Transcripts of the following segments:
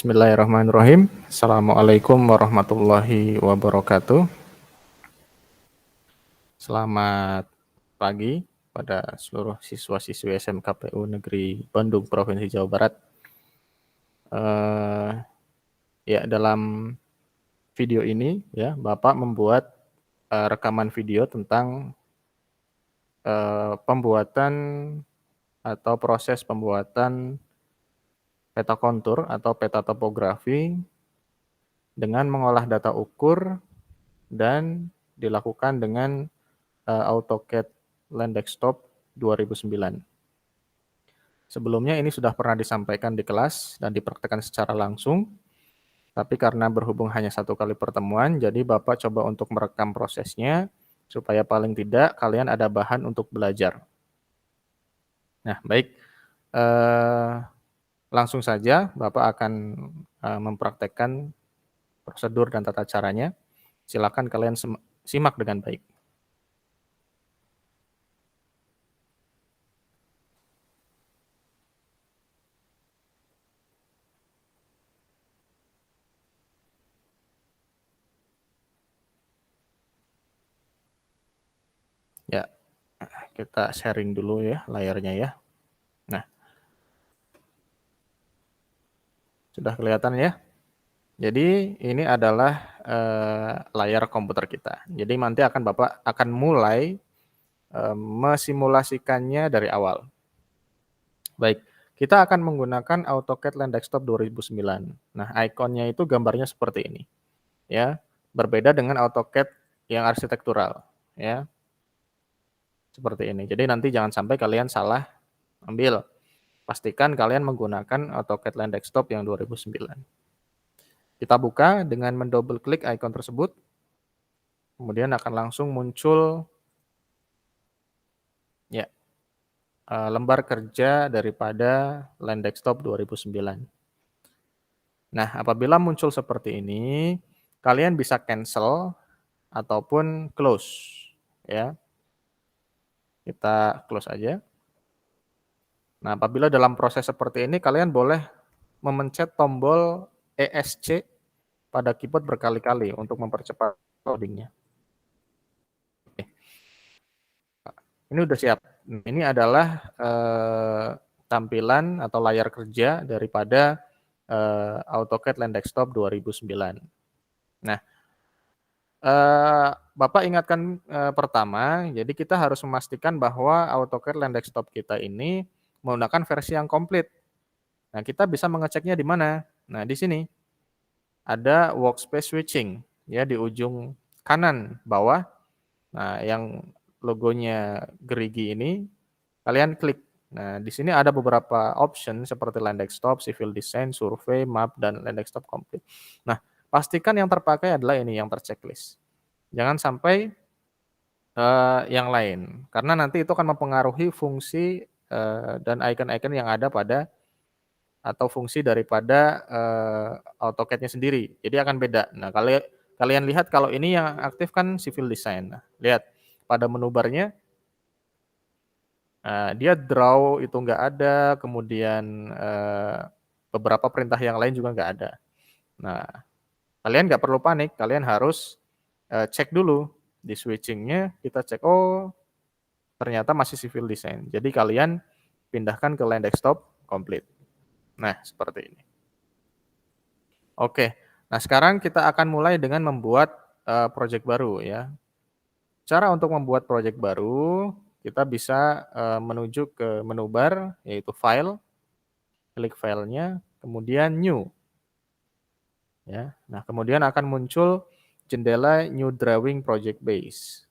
Bismillahirrahmanirrahim. Assalamualaikum warahmatullahi wabarakatuh. Selamat pagi pada seluruh siswa-siswi SMKPU Negeri Bandung, Provinsi Jawa Barat. Dalam video ini ya, Bapak membuat rekaman video tentang pembuatan atau proses pembuatan peta kontur atau peta topografi dengan mengolah data ukur dan dilakukan dengan AutoCAD Land Desktop 2009. Sebelumnya ini sudah pernah disampaikan di kelas dan dipraktekkan secara langsung, tapi karena berhubung hanya satu kali pertemuan, jadi Bapak coba untuk merekam prosesnya, supaya paling tidak kalian ada bahan untuk belajar. Nah, baik. Langsung saja Bapak akan mempraktekkan prosedur dan tata caranya. Silakan kalian simak dengan baik. Ya, kita sharing dulu ya layarnya ya. Nah, sudah kelihatan ya? Jadi ini adalah layar komputer kita. Jadi nanti Bapak akan mulai mesimulasikannya dari awal. Baik, kita akan menggunakan AutoCAD Land Desktop 2009. Nah, ikonnya itu gambarnya seperti ini. Ya, berbeda dengan AutoCAD yang arsitektural, ya. Seperti ini. Jadi nanti jangan sampai kalian salah ambil. Pastikan kalian menggunakan AutoCAD Land Desktop yang 2009. Kita buka dengan mendouble klik ikon tersebut. Kemudian akan langsung muncul ya lembar kerja daripada Land Desktop 2009. Nah, apabila muncul seperti ini, kalian bisa cancel ataupun close ya. Kita close aja. Nah, apabila dalam proses seperti ini kalian boleh memencet tombol ESC pada keyboard berkali-kali untuk mempercepat loadingnya. Oke. Ini udah siap. Ini adalah tampilan atau layar kerja daripada AutoCAD Land Desktop 2009. Nah, Bapak ingatkan pertama, jadi kita harus memastikan bahwa AutoCAD Land Desktop kita ini menggunakan versi yang komplit. Nah, kita bisa mengeceknya di mana? Nah, di sini ada workspace switching ya di ujung kanan bawah. Nah, yang logonya gerigi ini kalian klik. Nah, di sini ada beberapa option seperti Land Desktop, Civil Design, Survey, Map, dan Land Desktop Complete. Nah, pastikan yang terpakai adalah ini yang terchecklist. Jangan sampai yang lain, karena nanti itu akan mempengaruhi fungsi dan icon-icon yang ada pada atau fungsi daripada AutoCAD-nya sendiri. Jadi akan beda. Nah, kalian lihat kalau ini yang aktif kan Civil Design. Nah, lihat pada menu bar-nya dia draw itu nggak ada, kemudian beberapa perintah yang lain juga nggak ada. Nah, kalian nggak perlu panik, kalian harus cek dulu di switching-nya, kita cek, oh ternyata masih Civil Design. Jadi kalian pindahkan ke Land Desktop Complete. Nah, seperti ini. Oke, nah sekarang kita akan mulai dengan membuat project baru ya. Cara untuk membuat project baru, kita bisa menuju ke menu bar, yaitu File, klik filenya, kemudian New. Ya, nah kemudian akan muncul jendela New Drawing Project Base.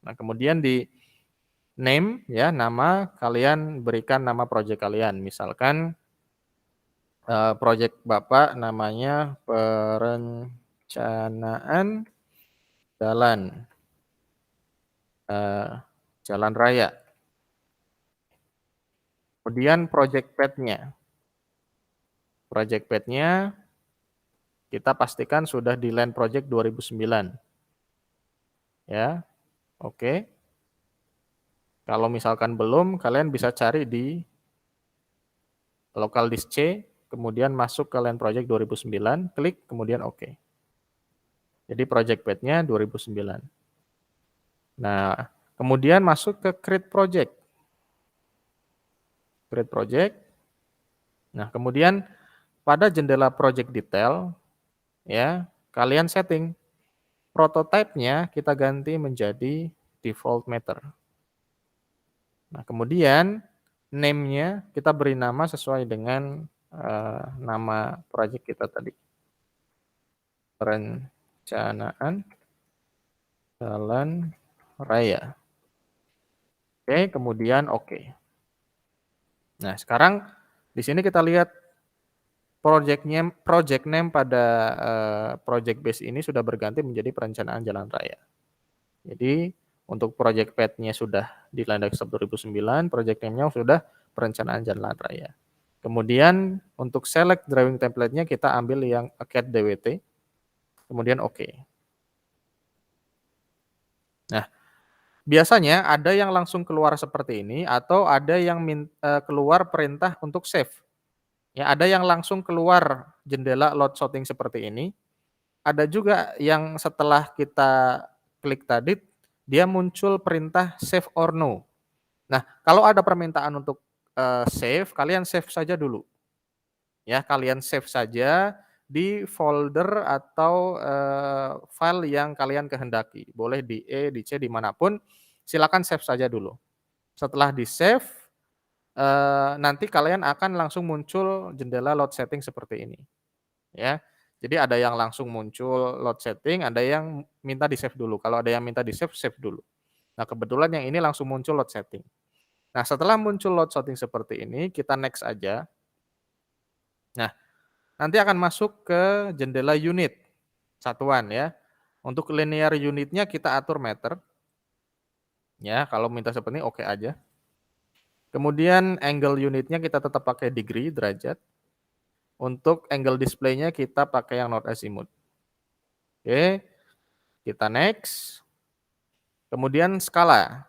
Nah kemudian di name ya, nama kalian berikan nama project kalian. Misalkan project Bapak namanya perencanaan jalan jalan raya. Kemudian project path-nya. Project path-nya kita pastikan sudah di Land Project 2009. Ya. Oke. Kalau misalkan belum, kalian bisa cari di local disk C, kemudian masuk ke Land Project 2009, klik, kemudian oke. Jadi project path-nya 2009. Nah, kemudian masuk ke create project. Create project. Nah, kemudian pada jendela project detail, ya, kalian setting prototype-nya kita ganti menjadi default matter. Nah, kemudian name-nya kita beri nama sesuai dengan nama project kita tadi. Perencanaan jalan raya. Oke, kemudian oke. Nah, sekarang di sini kita lihat project name pada project base ini sudah berganti menjadi perencanaan jalan raya. Jadi untuk project path-nya sudah di Land Desktop 2009, project name-nya sudah perencanaan jalan raya. Kemudian untuk select drawing template-nya kita ambil yang AutoCAD DWT, kemudian oke. Nah, biasanya ada yang langsung keluar seperti ini atau ada yang keluar perintah untuk save. Ya, ada yang langsung keluar jendela load sorting seperti ini. Ada juga yang setelah kita klik tadi, dia muncul perintah save or no. Nah, kalau ada permintaan untuk save, kalian save saja dulu. Ya, kalian save saja di folder atau file yang kalian kehendaki. Boleh di E, di C, dimanapun, silakan save saja dulu. Setelah di save, nanti kalian akan langsung muncul jendela load setting seperti ini. Ya, jadi ada yang langsung muncul load setting, ada yang minta di save dulu. Kalau ada yang minta di save, save dulu. Nah, kebetulan yang ini langsung muncul load setting. Nah, setelah muncul load setting seperti ini, kita next aja. Nah, nanti akan masuk ke jendela unit satuan ya. Untuk linear unitnya kita atur meter. Ya, kalau minta seperti ini oke aja. Kemudian angle unitnya kita tetap pakai degree, derajat. Untuk angle display-nya kita pakai yang north azimuth. Oke, kita next. Kemudian skala.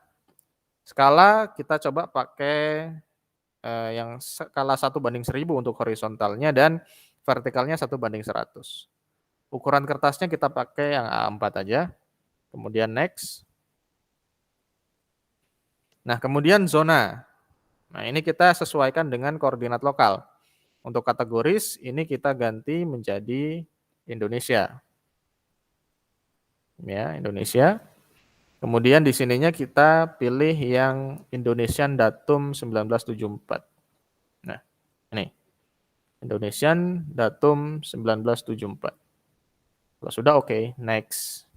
Skala kita coba pakai yang skala 1:1000 untuk horizontalnya dan vertikalnya 1:100. Ukuran kertasnya kita pakai yang A4 aja. Kemudian next. Nah, kemudian zona. Nah, ini kita sesuaikan dengan koordinat lokal. Untuk kategoris ini kita ganti menjadi Indonesia. Ya, Indonesia. Kemudian di sininya kita pilih yang Indonesian datum 1974. Nah, ini. Indonesian datum 1974. Kalau sudah oke, next.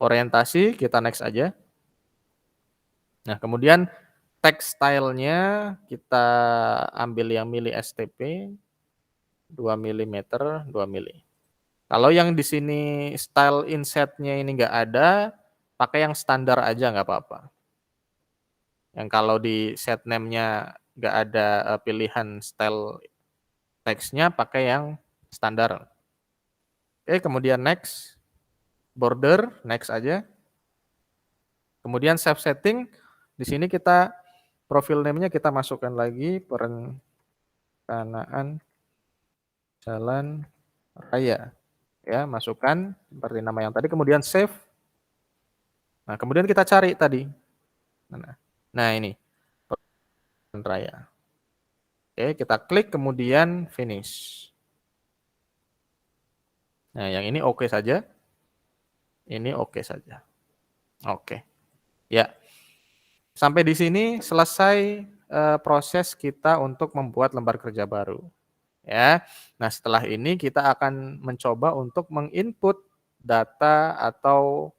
Orientasi kita next aja. Nah, kemudian text style-nya kita ambil yang mili STP 2 mm 2 mm. Kalau yang di sini style inset-nya ini nggak ada, pakai yang standar aja nggak apa-apa. Yang kalau di set name-nya nggak ada pilihan style text-nya, pakai yang standar. Oke, kemudian next. Border, next aja. Kemudian save setting, di sini kita profil name-nya kita masukkan lagi perencanaan jalan raya. Ya, masukkan seperti nama yang tadi, kemudian save. Nah, kemudian kita cari tadi. Nah, ini jalan raya. Oke, kita klik kemudian finish. Nah, yang ini oke saja. Ini oke saja. Oke. Ya. Sampai di sini selesai proses kita untuk membuat lembar kerja baru. Ya. Nah, setelah ini kita akan mencoba untuk menginput data atau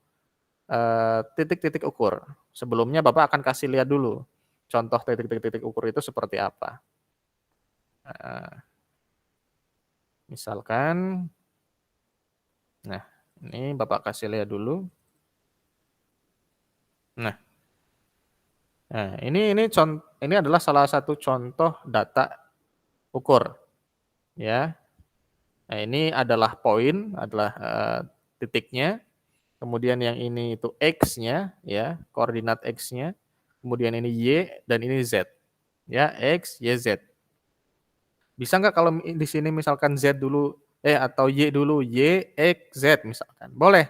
titik-titik ukur. Sebelumnya Bapak akan kasih lihat dulu contoh titik-titik ukur itu seperti apa. Misalkan, nah ini Bapak kasih lihat dulu. Nah ini adalah salah satu contoh data ukur, ya. Nah, ini adalah poin, adalah titiknya. Kemudian yang ini itu X-nya, ya, koordinat X-nya. Kemudian ini Y dan ini Z. Ya, X, Y, Z. Bisa nggak kalau di sini misalkan Z dulu atau Y dulu, Y, X, Z misalkan? Boleh,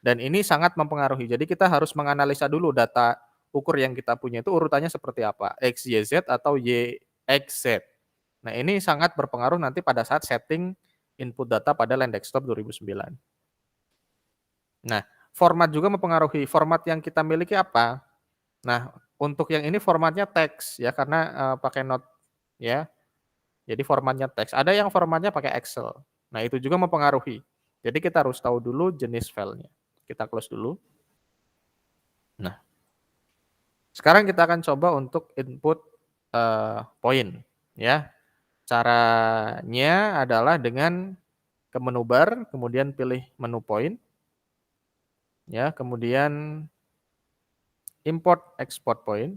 dan ini sangat mempengaruhi. Jadi kita harus menganalisa dulu data ukur yang kita punya itu urutannya seperti apa, X, Y, Z atau Y, X, Z. Nah, ini sangat berpengaruh nanti pada saat setting input data pada Land Desktop 2009. Nah, format juga mempengaruhi. Format yang kita miliki apa? Nah, untuk yang ini formatnya teks ya karena, pakai Note ya. Jadi formatnya teks. Ada yang formatnya pakai Excel. Nah, itu juga mempengaruhi. Jadi kita harus tahu dulu jenis filenya. Kita close dulu. Nah, sekarang kita akan coba untuk input, poin ya. Caranya adalah dengan ke menu bar, kemudian pilih menu poin ya, kemudian import export point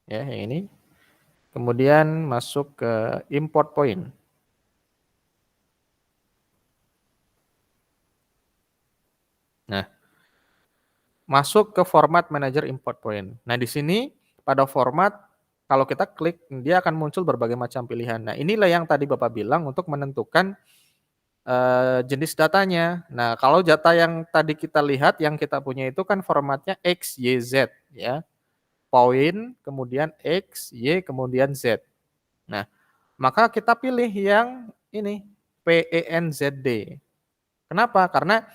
ya, yang ini. Kemudian masuk ke import point. Nah, masuk ke format manager import point. Nah, di sini pada format kalau kita klik dia akan muncul berbagai macam pilihan. Nah, inilah yang tadi Bapak bilang untuk menentukan jenis datanya. Nah, kalau data yang tadi kita lihat yang kita punya itu kan formatnya X, Y, Z ya. Point, kemudian X, Y, kemudian Z. Nah, maka kita pilih yang ini PENZD. Kenapa? Karena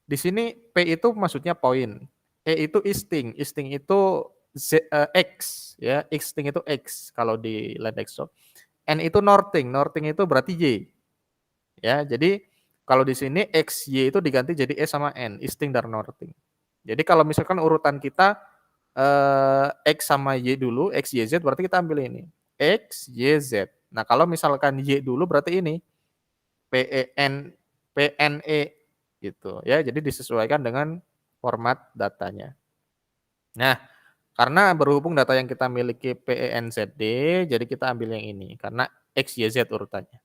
di sini P itu maksudnya poin, E itu isting, isting itu X ya, isting itu X kalau di Land Desktop. N itu northing, northing itu berarti Y. Ya, jadi kalau di sini X, Y itu diganti jadi E sama N, isting dan northing. Jadi kalau misalkan urutan kita X sama Y dulu, X, Y, Z berarti kita ambil ini. X, Y, Z. Nah, kalau misalkan Y dulu berarti ini PEN PNE gitu ya. Jadi disesuaikan dengan format datanya. Nah, karena berhubung data yang kita miliki PENZD, jadi kita ambil yang ini karena X, Y, Z urutannya.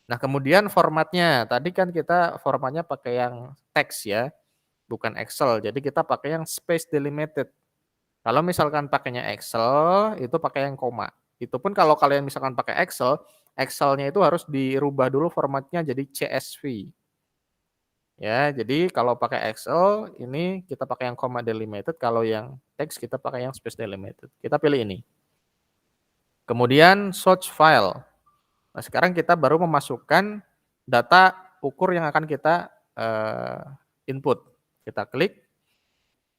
Nah, kemudian formatnya, tadi kan kita formatnya pakai yang teks ya, bukan Excel. Jadi kita pakai yang space delimited. Kalau misalkan pakainya Excel, itu pakai yang koma. Itu pun kalau kalian misalkan pakai Excel, Excel-nya itu harus dirubah dulu formatnya jadi CSV. Ya, jadi kalau pakai Excel ini kita pakai yang comma delimited, kalau yang teks kita pakai yang space delimited. Kita pilih ini. Kemudian search file. Nah, sekarang kita baru memasukkan data ukur yang akan kita input. Kita klik.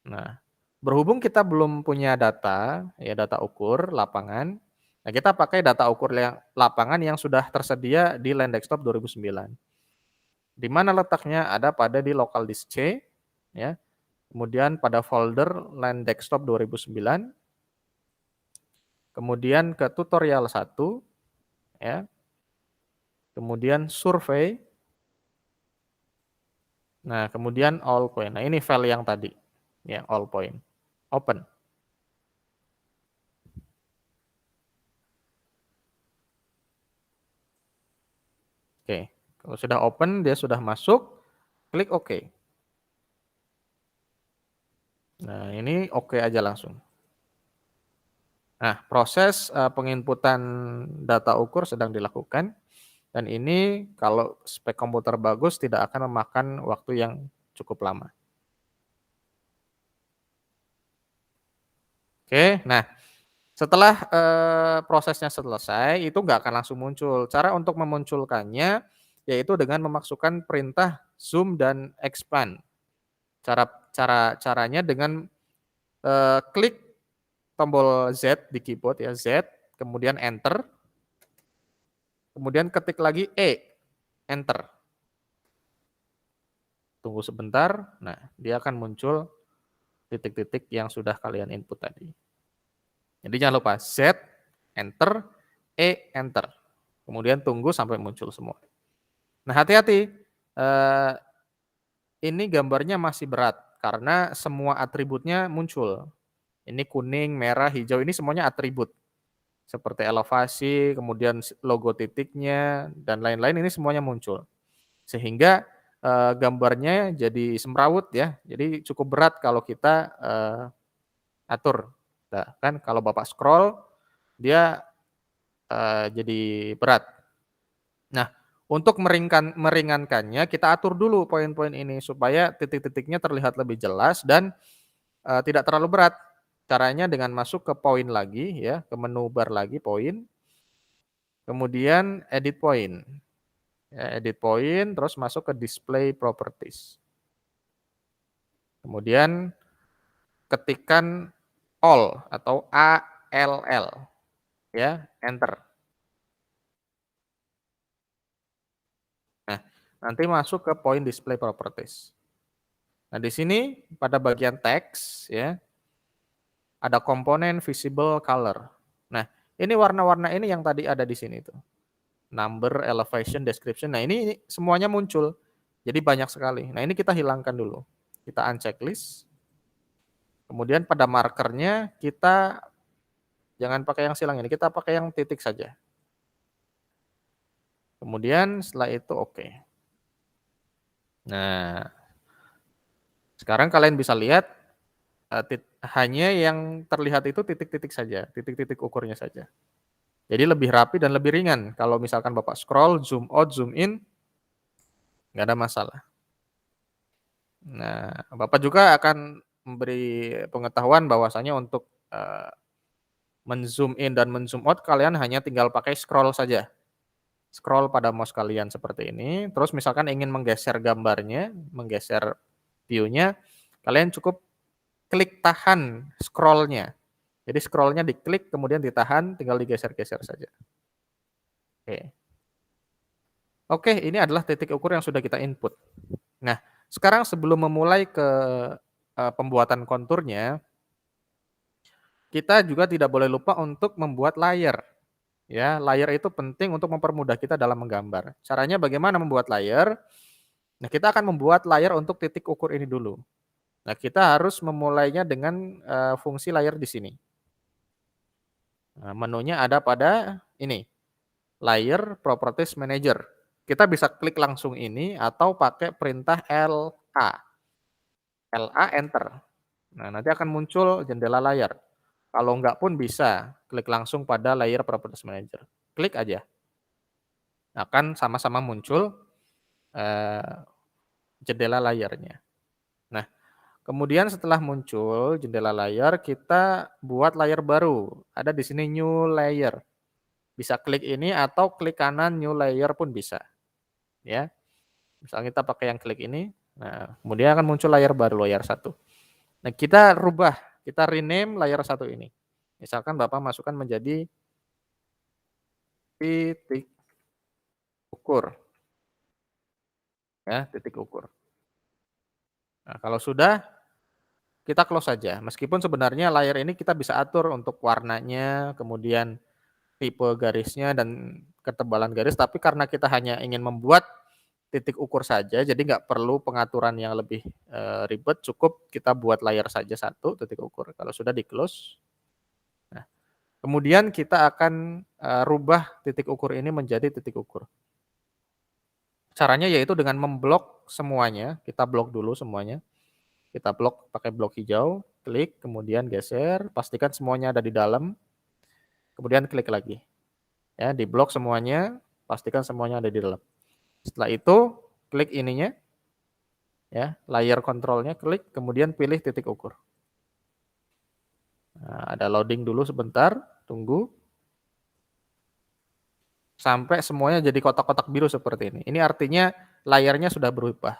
Nah, berhubung kita belum punya data, ya data ukur lapangan, nah kita pakai data ukur yang lapangan yang sudah tersedia di Land Desktop 2009. Di mana letaknya? Ada pada di local disk C, ya. Kemudian pada folder Land Desktop 2009, kemudian ke tutorial 1, ya. Kemudian survei. Nah, kemudian all point. Nah, ini file yang tadi, ya, all point. Open. Oke, kalau sudah open, dia sudah masuk, klik OK. Nah, ini OK aja langsung. Nah, proses penginputan data ukur sedang dilakukan, dan ini kalau spek komputer bagus tidak akan memakan waktu yang cukup lama. Oke, nah setelah prosesnya selesai, itu nggak akan langsung muncul. Cara untuk memunculkannya yaitu dengan memasukkan perintah zoom dan expand. Caranya dengan klik tombol Z di keyboard ya, Z, kemudian enter, kemudian ketik lagi E, enter. Tunggu sebentar, nah dia akan muncul titik-titik yang sudah kalian input tadi. Jadi jangan lupa Z, enter, E, enter. Kemudian tunggu sampai muncul semua. Nah, hati-hati, ini gambarnya masih berat karena semua atributnya muncul. Ini kuning, merah, hijau, ini semuanya atribut. Seperti elevasi, kemudian logo titiknya, dan lain-lain ini semuanya muncul. Sehingga gambarnya jadi semrawut ya, jadi cukup berat kalau kita atur. Nah, kan kalau Bapak scroll, dia jadi berat. Nah, untuk meringankannya kita atur dulu poin-poin ini supaya titik-titiknya terlihat lebih jelas dan, tidak terlalu berat. Caranya dengan masuk ke poin lagi ya, ke menu bar lagi poin, kemudian edit point, ya edit point terus masuk ke display properties. Kemudian ketikkan all atau ALL ya, enter. Nah, nanti masuk ke point display properties. Nah, di sini pada bagian teks ya, ada komponen visible color. Nah, ini warna-warna ini yang tadi ada di sini tuh. Number, elevation, description. Nah, ini semuanya muncul. Jadi banyak sekali. Nah, ini kita hilangkan dulu. Kita unchecklist. Kemudian pada markernya kita jangan pakai yang silang ini, kita pakai yang titik saja. Kemudian setelah itu oke. Nah, sekarang kalian bisa lihat hanya yang terlihat itu titik-titik saja, titik-titik ukurnya saja. Jadi lebih rapi dan lebih ringan. Kalau misalkan Bapak scroll, zoom out, zoom in, nggak ada masalah. Nah, Bapak juga akan memberi pengetahuan bahwasanya untuk men-zoom in dan men-zoom out kalian hanya tinggal pakai scroll saja. Scroll pada mouse kalian seperti ini. Terus misalkan ingin menggeser gambarnya, menggeser view-nya, kalian cukup klik tahan scroll-nya. Jadi scroll-nya diklik kemudian ditahan, tinggal digeser-geser saja. Oke. Oke, ini adalah titik ukur yang sudah kita input. Nah, sekarang sebelum memulai ke pembuatan konturnya, kita juga tidak boleh lupa untuk membuat layer. Ya, layer itu penting untuk mempermudah kita dalam menggambar. Caranya bagaimana membuat layer? Nah, kita akan membuat layer untuk titik ukur ini dulu. Nah, kita harus memulainya dengan fungsi layer di sini. Nah, menunya ada pada ini, layer properties manager. Kita bisa klik langsung ini atau pakai perintah LA. LA enter. Nah, nanti akan muncul jendela layar. Kalau enggak pun bisa klik langsung pada layer properties manager. Klik aja. Akan sama-sama muncul eh, jendela layarnya. Nah, kemudian setelah muncul jendela layar, kita buat layar baru. Ada di sini new layer. Bisa klik ini atau klik kanan new layer pun bisa. Ya. Misalnya kita pakai yang klik ini. Nah, kemudian akan muncul layar baru, layar 1. Nah, kita rubah, kita rename layar 1 ini. Misalkan Bapak masukkan menjadi titik ukur. Ya, titik ukur. Nah, kalau sudah, kita close saja. Meskipun sebenarnya layar ini kita bisa atur untuk warnanya, kemudian tipe garisnya dan ketebalan garis, tapi karena kita hanya ingin membuat titik ukur saja, jadi nggak perlu pengaturan yang lebih ribet, cukup kita buat layar saja 1 titik ukur. Kalau sudah di-close. Nah, kemudian kita akan rubah titik ukur ini menjadi titik ukur. Caranya yaitu dengan memblok semuanya, kita blok dulu semuanya. Kita blok pakai blok hijau, klik, kemudian geser, pastikan semuanya ada di dalam, kemudian klik lagi. Ya, di blok semuanya, pastikan semuanya ada di dalam. Setelah itu, klik ininya, ya, layer control-nya, klik, kemudian pilih titik ukur. Nah, ada loading dulu sebentar, tunggu. Sampai semuanya jadi kotak-kotak biru seperti ini. Ini artinya layarnya sudah berubah.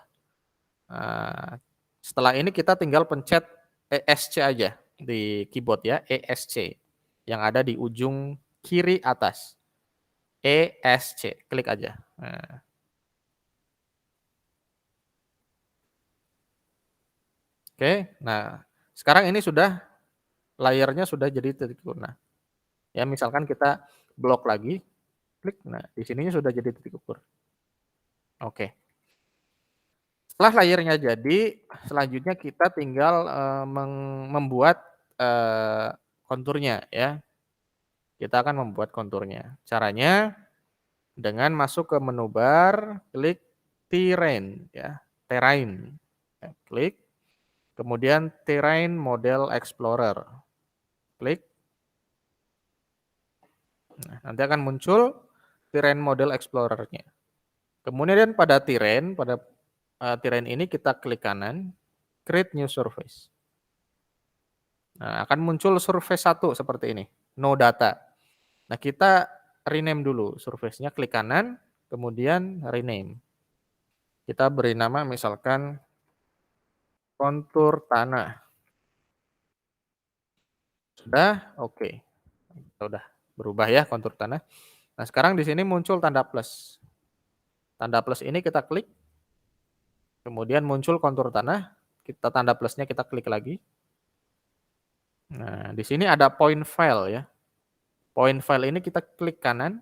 Nah, setelah ini kita tinggal pencet ESC aja di keyboard ya, ESC yang ada di ujung kiri atas. ESC, klik aja. Nah. Oke, nah sekarang ini sudah layarnya sudah jadi titik ukur. Nah, ya misalkan kita blok lagi, klik, nah di sininya sudah jadi titik ukur. Oke. Setelah layarnya jadi, selanjutnya kita tinggal membuat konturnya ya. Kita akan membuat konturnya. Caranya dengan masuk ke menu bar, klik terrain ya, terrain. Ya, klik. Kemudian terrain model explorer. Klik. Nah, nanti akan muncul Terrain Model Explorer-nya. Kemudian pada terrain ini kita klik kanan, create new surface. Nah, akan muncul surface 1 seperti ini, no data. Nah, kita rename dulu surface-nya, klik kanan, kemudian rename. Kita beri nama misalkan kontur tanah. Sudah, oke. Sudah berubah ya kontur tanah. Nah, sekarang di sini muncul tanda plus. Tanda plus ini kita klik, kemudian muncul kontur tanah, kita tanda plusnya kita klik lagi. Nah, di sini ada point file ya. Point file ini kita klik kanan,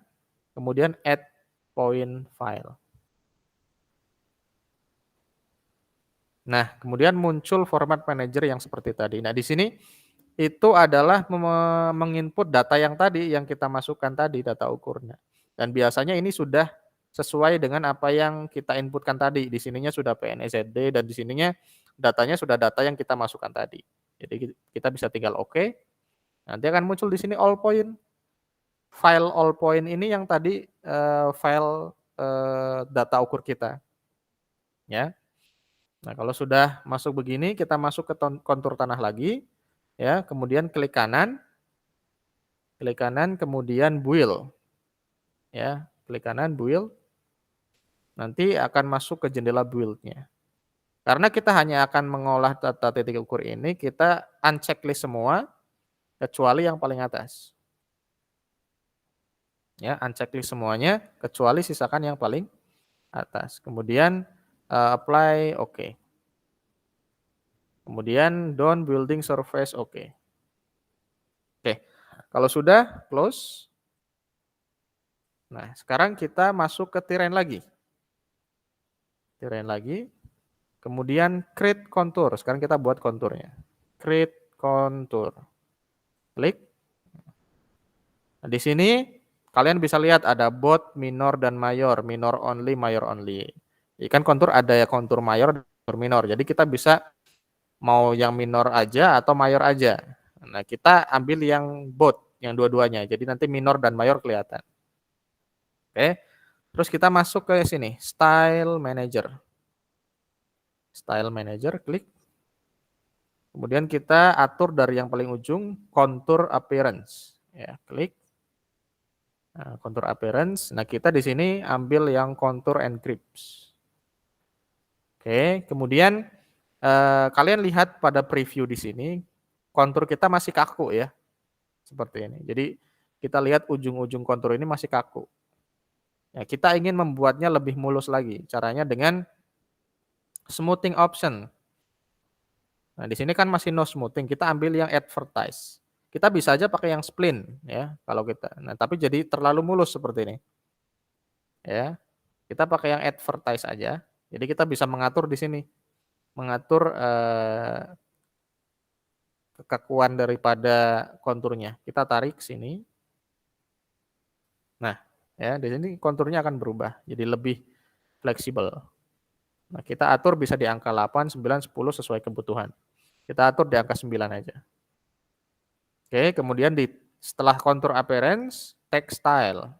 kemudian add point file. Nah, kemudian muncul format manager yang seperti tadi. Nah, di sini itu adalah menginput data yang tadi yang kita masukkan tadi, data ukurnya. Dan biasanya ini sudah sesuai dengan apa yang kita inputkan tadi. Di sininya sudah PNEZD dan di sininya datanya sudah data yang kita masukkan tadi. Jadi kita bisa tinggal oke. Nanti akan muncul di sini all point. File all point ini yang tadi file data ukur kita. Ya. Nah, kalau sudah masuk begini, kita masuk ke kontur tanah lagi, ya, kemudian klik kanan, kemudian build, ya, klik kanan build, nanti akan masuk ke jendela build-nya. Karena kita hanya akan mengolah data titik ukur ini, kita unchecklist semua, kecuali yang paling atas. Ya, unchecklist semuanya, kecuali sisakan yang paling atas. Kemudian apply, oke. Kemudian down building surface, oke. Oke, kalau sudah close. Nah, sekarang kita masuk ke terrain lagi. Terrain lagi. Kemudian create contour. Sekarang kita buat konturnya. Create contour. Klik. Nah, di sini kalian bisa lihat ada both minor dan mayor. Minor only, mayor only. Jadi kan kontur ada ya kontur mayor dan kontur minor. Jadi kita bisa mau yang minor aja atau mayor aja. Nah, kita ambil yang both, yang dua-duanya. Jadi nanti minor dan mayor kelihatan. Oke. Terus kita masuk ke sini, Style Manager. Style Manager, klik. Kemudian kita atur dari yang paling ujung, Contour Appearance. Ya, klik. Nah, Contour Appearance. Nah, kita di sini ambil yang Contour Encrypts. Oke, kemudian kalian lihat pada preview di sini, kontur kita masih kaku ya. Seperti ini. Jadi kita lihat ujung-ujung kontur ini masih kaku. Ya, kita ingin membuatnya lebih mulus lagi. Caranya dengan smoothing option. Nah, di sini kan masih no smoothing. Kita ambil yang advertise. Kita bisa aja pakai yang spline ya kalau kita. Nah, tapi jadi terlalu mulus seperti ini. Ya. Kita pakai yang advertise aja. Jadi kita bisa mengatur di sini. Mengatur kekakuan daripada konturnya. Kita tarik sini. Nah, ya di sini konturnya akan berubah jadi lebih fleksibel. Nah, kita atur bisa di angka 8, 9, 10 sesuai kebutuhan. Kita atur di angka 9 aja. Oke, kemudian setelah kontur appearance, text style.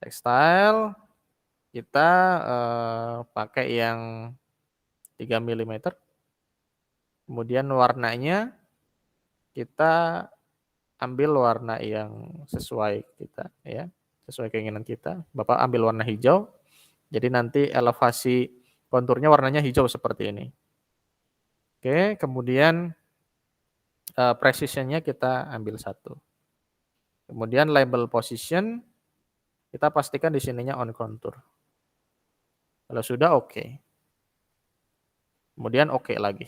Text style kita pakai yang 3 mm. Kemudian warnanya kita ambil warna yang sesuai kita ya, sesuai keinginan kita. Bapak ambil warna hijau. Jadi nanti elevasi konturnya warnanya hijau seperti ini. Oke, kemudian precision-nya kita ambil 1. Kemudian label position kita pastikan di sininya on contour. Kalau sudah oke. Kemudian oke lagi.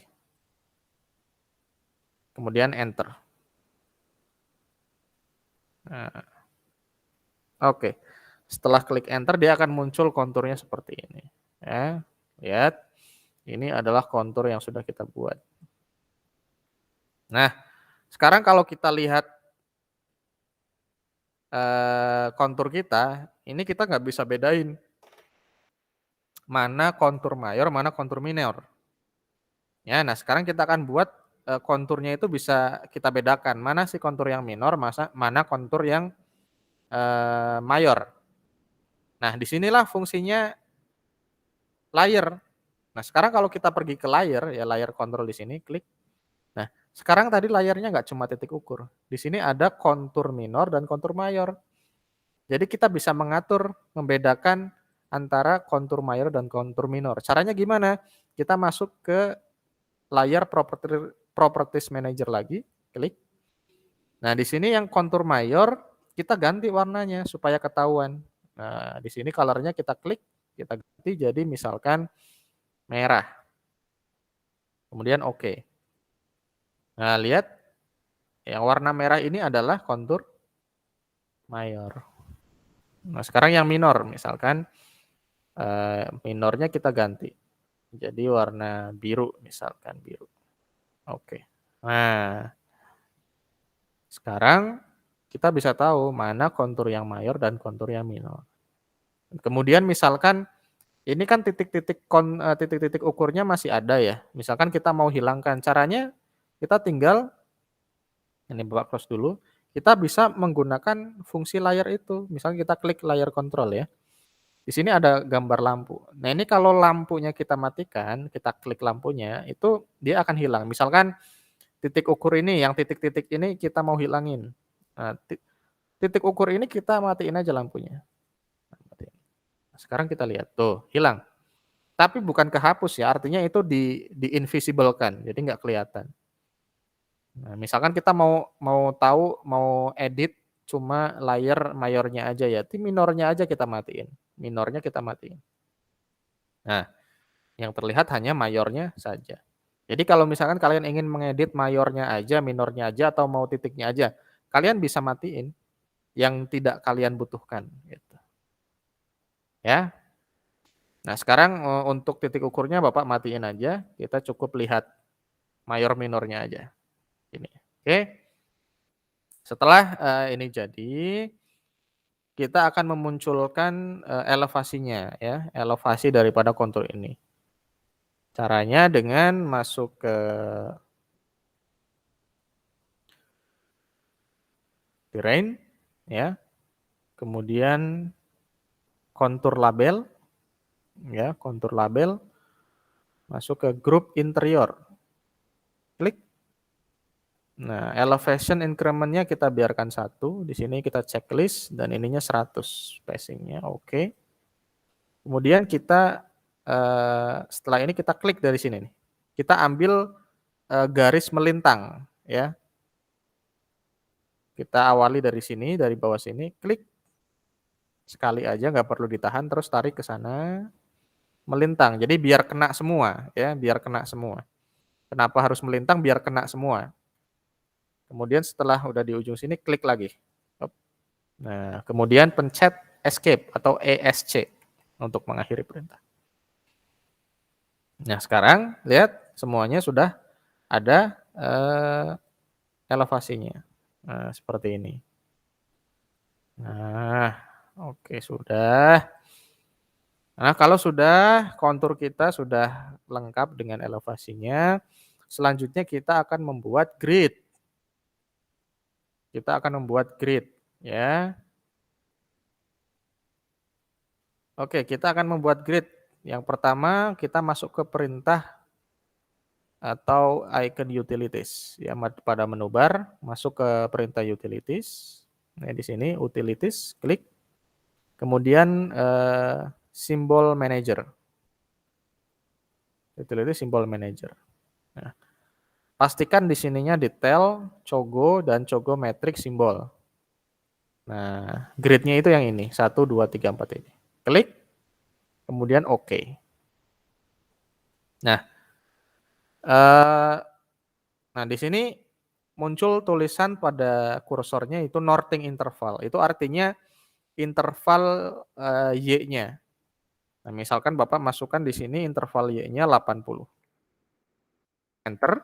Kemudian enter. Nah, oke. Setelah klik enter dia akan muncul konturnya seperti ini. Ya, lihat. Ini adalah kontur yang sudah kita buat. Nah, sekarang kalau kita lihat kontur kita, ini kita nggak bisa bedain mana kontur mayor, mana kontur minor. Ya, nah sekarang kita akan buat konturnya itu bisa kita bedakan mana sih kontur yang minor, mana kontur yang mayor. Nah, disinilah fungsinya layer. Nah, sekarang kalau kita pergi ke layer, ya layer control di sini, klik. Nah, sekarang tadi layarnya nggak cuma titik ukur. Di sini ada kontur minor dan kontur mayor. Jadi kita bisa mengatur, membedakan antara kontur mayor dan kontur minor. Caranya gimana? Kita masuk ke layar properties manager lagi, klik. Nah, di sini yang kontur mayor kita ganti warnanya supaya ketahuan. Nah, di sini color-nya kita klik, kita ganti jadi misalkan merah. Kemudian oke. Nah, lihat yang warna merah ini adalah kontur mayor. Nah, sekarang yang minor misalkan minornya kita ganti. Jadi warna biru misalkan biru. Oke. Nah, sekarang kita bisa tahu mana kontur yang mayor dan kontur yang minor. Kemudian misalkan ini kan titik-titik ukurnya masih ada ya. Misalkan kita mau hilangkan, caranya kita tinggal ini Bapak close dulu. Kita bisa menggunakan fungsi layar itu. Misalnya kita klik layar kontrol ya. Di sini ada gambar lampu. Nah, ini kalau lampunya kita matikan, kita klik lampunya, itu dia akan hilang. Misalkan titik ukur ini, yang titik-titik ini kita mau hilangin. Nah, titik ukur ini kita matiin aja lampunya. Nah, sekarang kita lihat, tuh hilang. Tapi bukan kehapus ya, artinya itu di-invisible-kan, jadi nggak kelihatan. Nah, misalkan kita mau tahu, mau edit cuma layar mayornya aja ya, minornya aja kita matiin. Minornya kita matiin. Nah, yang terlihat hanya mayornya saja. Jadi kalau misalkan kalian ingin mengedit mayornya aja, minornya aja, atau mau titiknya aja, kalian bisa matiin yang tidak kalian butuhkan. Gitu. Ya. Nah sekarang untuk titik ukurnya Bapak matiin aja, kita cukup lihat mayor minornya aja. Ini. Oke. Setelah ini jadi, kita akan memunculkan elevasinya ya, elevasi daripada kontur ini. Caranya dengan masuk ke terrain ya. Kemudian kontur label ya, kontur label masuk ke group interior. Klik. Nah, elevation increment-nya kita biarkan 1. Di sini kita checklist dan ininya 100 spacing-nya. Oke. Kemudian kita setelah ini kita klik dari sini nih. Kita ambil garis melintang ya. Kita awali dari sini, dari bawah sini, klik sekali aja, nggak perlu ditahan, terus tarik ke sana, melintang. Jadi biar kena semua ya, biar kena semua. Kenapa harus melintang? Biar kena semua. Kemudian setelah udah di ujung sini, klik lagi. Nah, kemudian pencet escape atau ESC untuk mengakhiri perintah. Nah, sekarang lihat semuanya sudah ada elevasinya. Nah, seperti ini. Nah, oke sudah. Nah, kalau sudah kontur kita sudah lengkap dengan elevasinya, selanjutnya kita akan membuat grid. Kita akan membuat grid, ya. Oke, kita akan membuat grid. Yang pertama, kita masuk ke perintah atau icon utilities. Ya, pada menu bar, masuk ke perintah utilities. Nah, di sini utilities, klik. Kemudian simbol manager. Utilities simbol manager. Nah, pastikan di sininya detail, cogo, dan cogo metric simbol. Nah, grid-nya itu yang ini, 1, 2, 3, 4 ini. Klik, kemudian oke. Nah, di sini muncul tulisan pada kursornya itu northing interval. Itu artinya interval Y-nya. Nah, misalkan Bapak masukkan di sini interval Y-nya 80. Enter.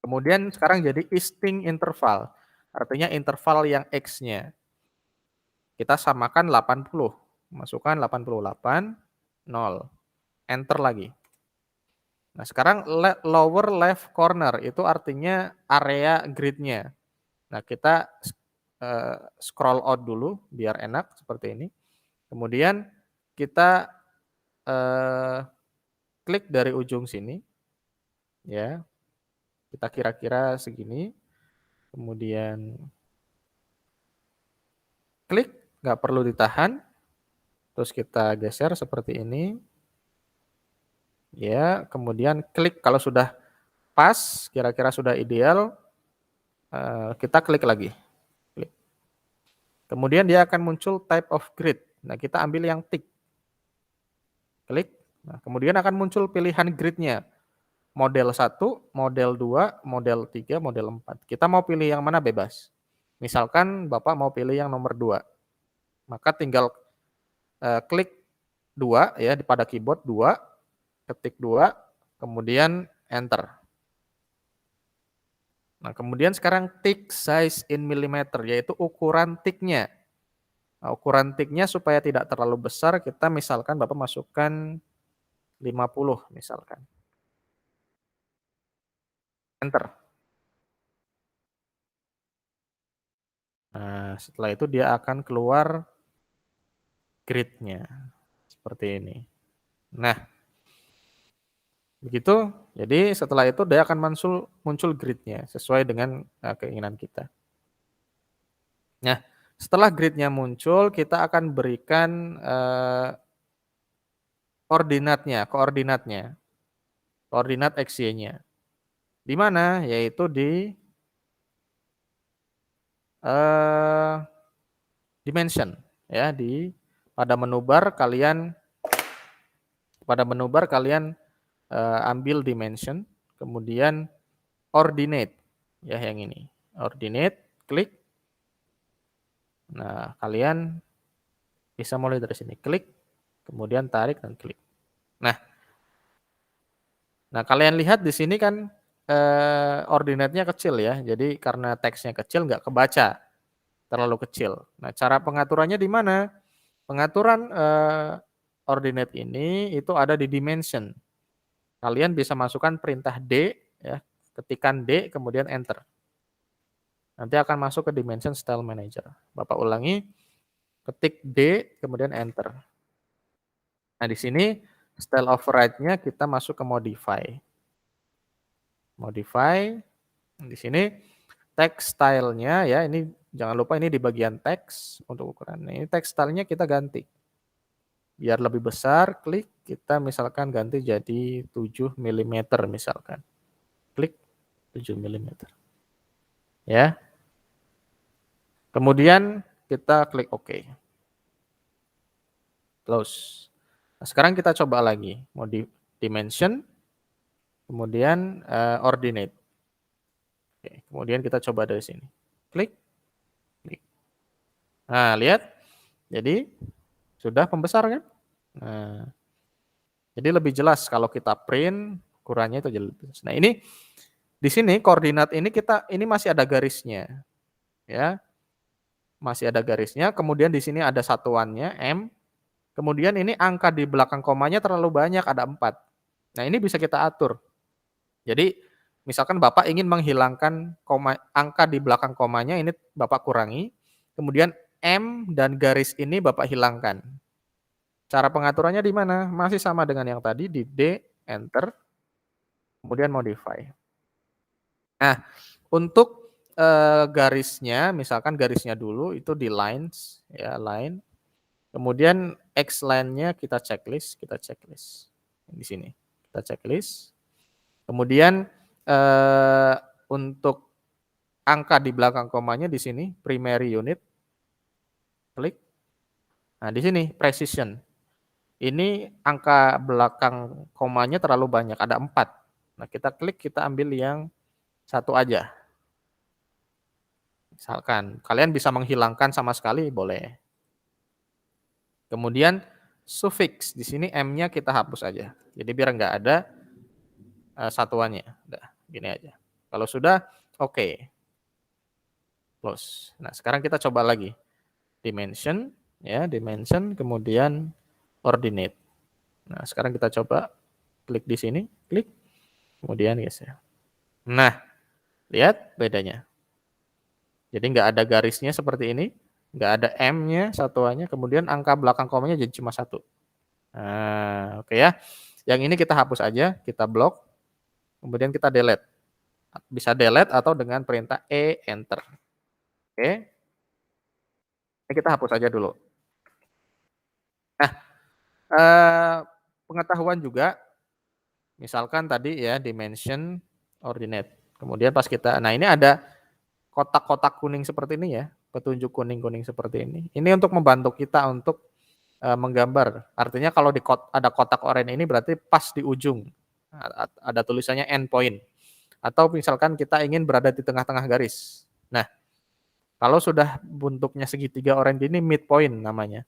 Kemudian sekarang jadi easting interval. Artinya interval yang X-nya. Kita samakan 80. Masukkan 88, 0. Enter lagi. Nah, sekarang lower left corner itu artinya area grid-nya. Nah, kita scroll out dulu biar enak seperti ini. Kemudian kita, klik dari ujung sini, ya, kita kira-kira segini, kemudian klik, nggak perlu ditahan, terus kita geser seperti ini, ya, kemudian klik kalau sudah pas, kira-kira sudah ideal, kita klik lagi, klik. Kemudian dia akan muncul type of grid. Nah, kita ambil yang tick. Klik. Nah, kemudian akan muncul pilihan gridnya. Model 1, model 2, model 3, model 4. Kita mau pilih yang mana bebas. Misalkan Bapak mau pilih yang nomor 2. Maka tinggal klik 2 ya pada keyboard 2, ketik 2, kemudian enter. Nah, kemudian sekarang tick size in millimeter, yaitu ukuran ticknya. Nah, ukuran ticknya supaya tidak terlalu besar, kita misalkan Bapak masukkan 50 misalkan. Enter. Nah, setelah itu dia akan keluar grid-nya. Seperti ini. Nah, begitu. Jadi setelah itu dia akan muncul grid-nya sesuai dengan keinginan kita. Nah, setelah grid-nya muncul, kita akan berikan koordinatnya, koordinat XY-nya. Di mana? Yaitu di dimension, ya, pada menu bar kalian ambil dimension, kemudian ordinate, ya yang ini, ordinate, klik. Nah, kalian bisa mulai dari sini, klik, kemudian tarik dan klik. Nah, kalian lihat di sini kan ordinate-nya kecil ya, jadi karena teksnya kecil nggak kebaca, terlalu kecil. Nah, cara pengaturannya di mana? Pengaturan ordinate ini itu ada di dimension. Kalian bisa masukkan perintah D, ya, ketikan D, kemudian enter. Nanti akan masuk ke dimension style manager. Bapak ulangi, ketik D, kemudian enter. Nah, di sini style override-nya kita masuk ke modify. Modify, di sini text style-nya ya, ini jangan lupa ini di bagian teks untuk ukuran. Ini text style-nya kita ganti. Biar lebih besar, klik, kita misalkan ganti jadi 7 mm misalkan. Klik 7 mm. Ya. Kemudian kita klik OK. Close. Nah, sekarang kita coba lagi. Mau dimension, kemudian ordinate. Oke, kemudian kita coba dari sini. Klik. Klik. Nah, lihat. Jadi sudah pembesar kan? Nah, jadi lebih jelas kalau kita print ukurannya itu jelas. Nah, ini di sini koordinat ini masih ada garisnya. Ya. Masih ada garisnya, kemudian di sini ada satuannya M. Kemudian ini angka di belakang komanya terlalu banyak, ada 4. Nah, ini bisa kita atur. Jadi, misalkan Bapak ingin menghilangkan angka di belakang komanya, ini Bapak kurangi. Kemudian M dan garis ini Bapak hilangkan. Cara pengaturannya di mana? Masih sama dengan yang tadi, di D, enter, kemudian modify. Nah, untuk garisnya, misalkan garisnya dulu itu di lines, ya, line. Kemudian X line-nya kita checklist. Di sini, kita checklist. Kemudian untuk angka di belakang komanya di sini, primary unit, klik. Nah, di sini precision. Ini angka belakang komanya terlalu banyak, ada 4. Nah, kita klik, kita ambil yang satu aja. Misalkan, kalian bisa menghilangkan sama sekali, boleh. Kemudian suffix, di sini M-nya kita hapus aja. Jadi biar nggak ada satuannya. Udah, gini aja. Kalau sudah, oke. Close. Nah, sekarang kita coba lagi. Dimension, ya, dimension, kemudian ordinate. Nah, sekarang kita coba klik di sini, klik, kemudian geser. Nah, lihat bedanya. Jadi nggak ada garisnya seperti ini, nggak ada M-nya satuannya, kemudian angka belakang komanya jadi cuma 1. Nah, oke ya. Yang ini kita hapus aja, kita blok, kemudian kita delete. Bisa delete atau dengan perintah E, enter. Oke, ini kita hapus aja dulu. Nah, eee, pengetahuan juga, misalkan tadi ya dimension, ordinate. Kemudian pas kita nah ini ada kotak-kotak kuning seperti ini ya, petunjuk kuning-kuning seperti ini. Ini untuk membantu kita untuk, menggambar. Artinya kalau ada kotak oranye ini berarti pas di ujung, ada tulisannya endpoint. Atau misalkan kita ingin berada di tengah-tengah garis. Nah, kalau sudah bentuknya segitiga oranye ini midpoint namanya.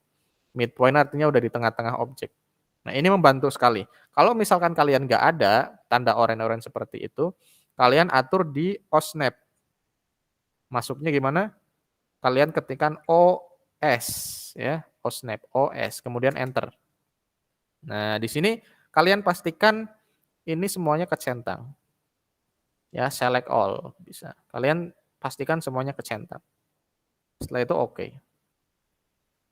Midpoint artinya udah di tengah-tengah objek. Nah, ini membantu sekali. Kalau misalkan kalian nggak ada tanda oranye-oranye seperti itu, kalian atur di OSNAP. Masuknya gimana? Kalian ketikkan OS ya, OSNAP, OS, kemudian enter. Nah, di sini kalian pastikan ini semuanya kecentang. Ya, select all bisa. Kalian pastikan semuanya kecentang. Setelah itu oke.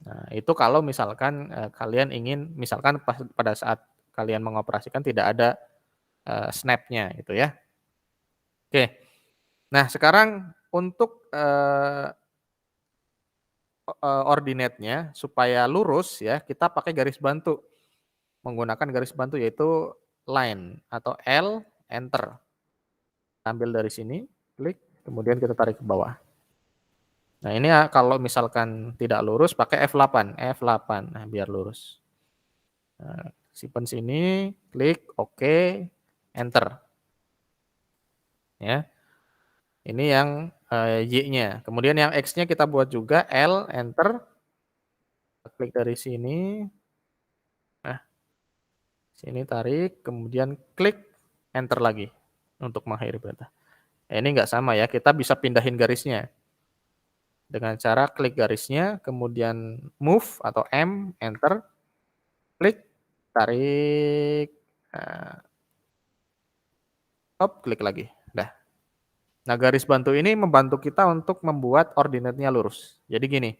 Nah, itu kalau misalkan, kalian ingin misalkan pada saat kalian mengoperasikan tidak ada, snap-nya gitu ya. Oke. Nah, sekarang untuk, ordinate-nya supaya lurus ya, kita pakai garis bantu. Menggunakan garis bantu yaitu line atau L, enter. Ambil dari sini, klik, kemudian kita tarik ke bawah. Nah, ini ya kalau misalkan tidak lurus pakai F8, F8. Nah, biar lurus. Nah, simpen sini, klik oke, enter. Ya. Ini yang, Y-nya. Kemudian yang X-nya kita buat juga L, enter. Klik dari sini. Nah, sini tarik, kemudian klik, enter lagi untuk mengakhiri perintah. Ini enggak sama ya, kita bisa pindahin garisnya. Dengan cara klik garisnya, kemudian move atau M, enter, klik, tarik, stop, klik lagi. Dah. Nah, garis bantu ini membantu kita untuk membuat ordinate-nya lurus. Jadi gini,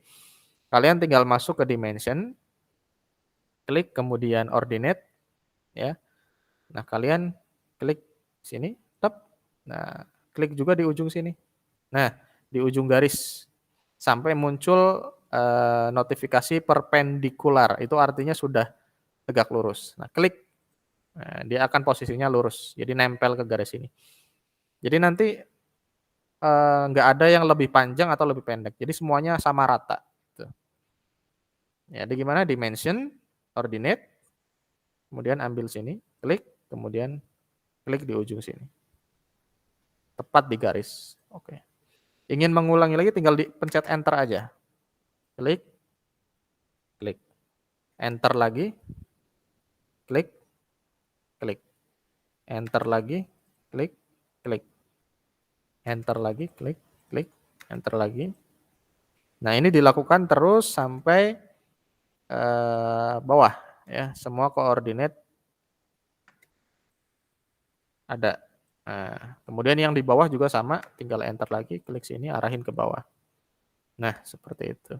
kalian tinggal masuk ke dimension, klik kemudian ordinate, ya. Nah, kalian klik sini, tap. Nah, klik juga di ujung sini. Nah, di ujung garis sampai muncul, notifikasi perpendikular. Itu artinya sudah tegak lurus. Nah, klik. Nah, dia akan posisinya lurus. Jadi nempel ke garis ini. Jadi nanti nggak ada yang lebih panjang atau lebih pendek. Jadi semuanya sama rata. Gitu. Ya, jadi gimana? Dimension, ordinate, kemudian ambil sini, klik, kemudian klik di ujung sini. Tepat di garis. Oke. Ingin mengulangi lagi tinggal dipencet enter aja. Klik, klik. Enter lagi, klik, klik. Enter lagi, klik, klik. Enter lagi, klik, klik. Enter lagi. Nah, ini dilakukan terus sampai bawah ya, semua koordinat ada. Nah, kemudian yang di bawah juga sama, tinggal enter lagi, klik sini, arahin ke bawah. Nah, seperti itu.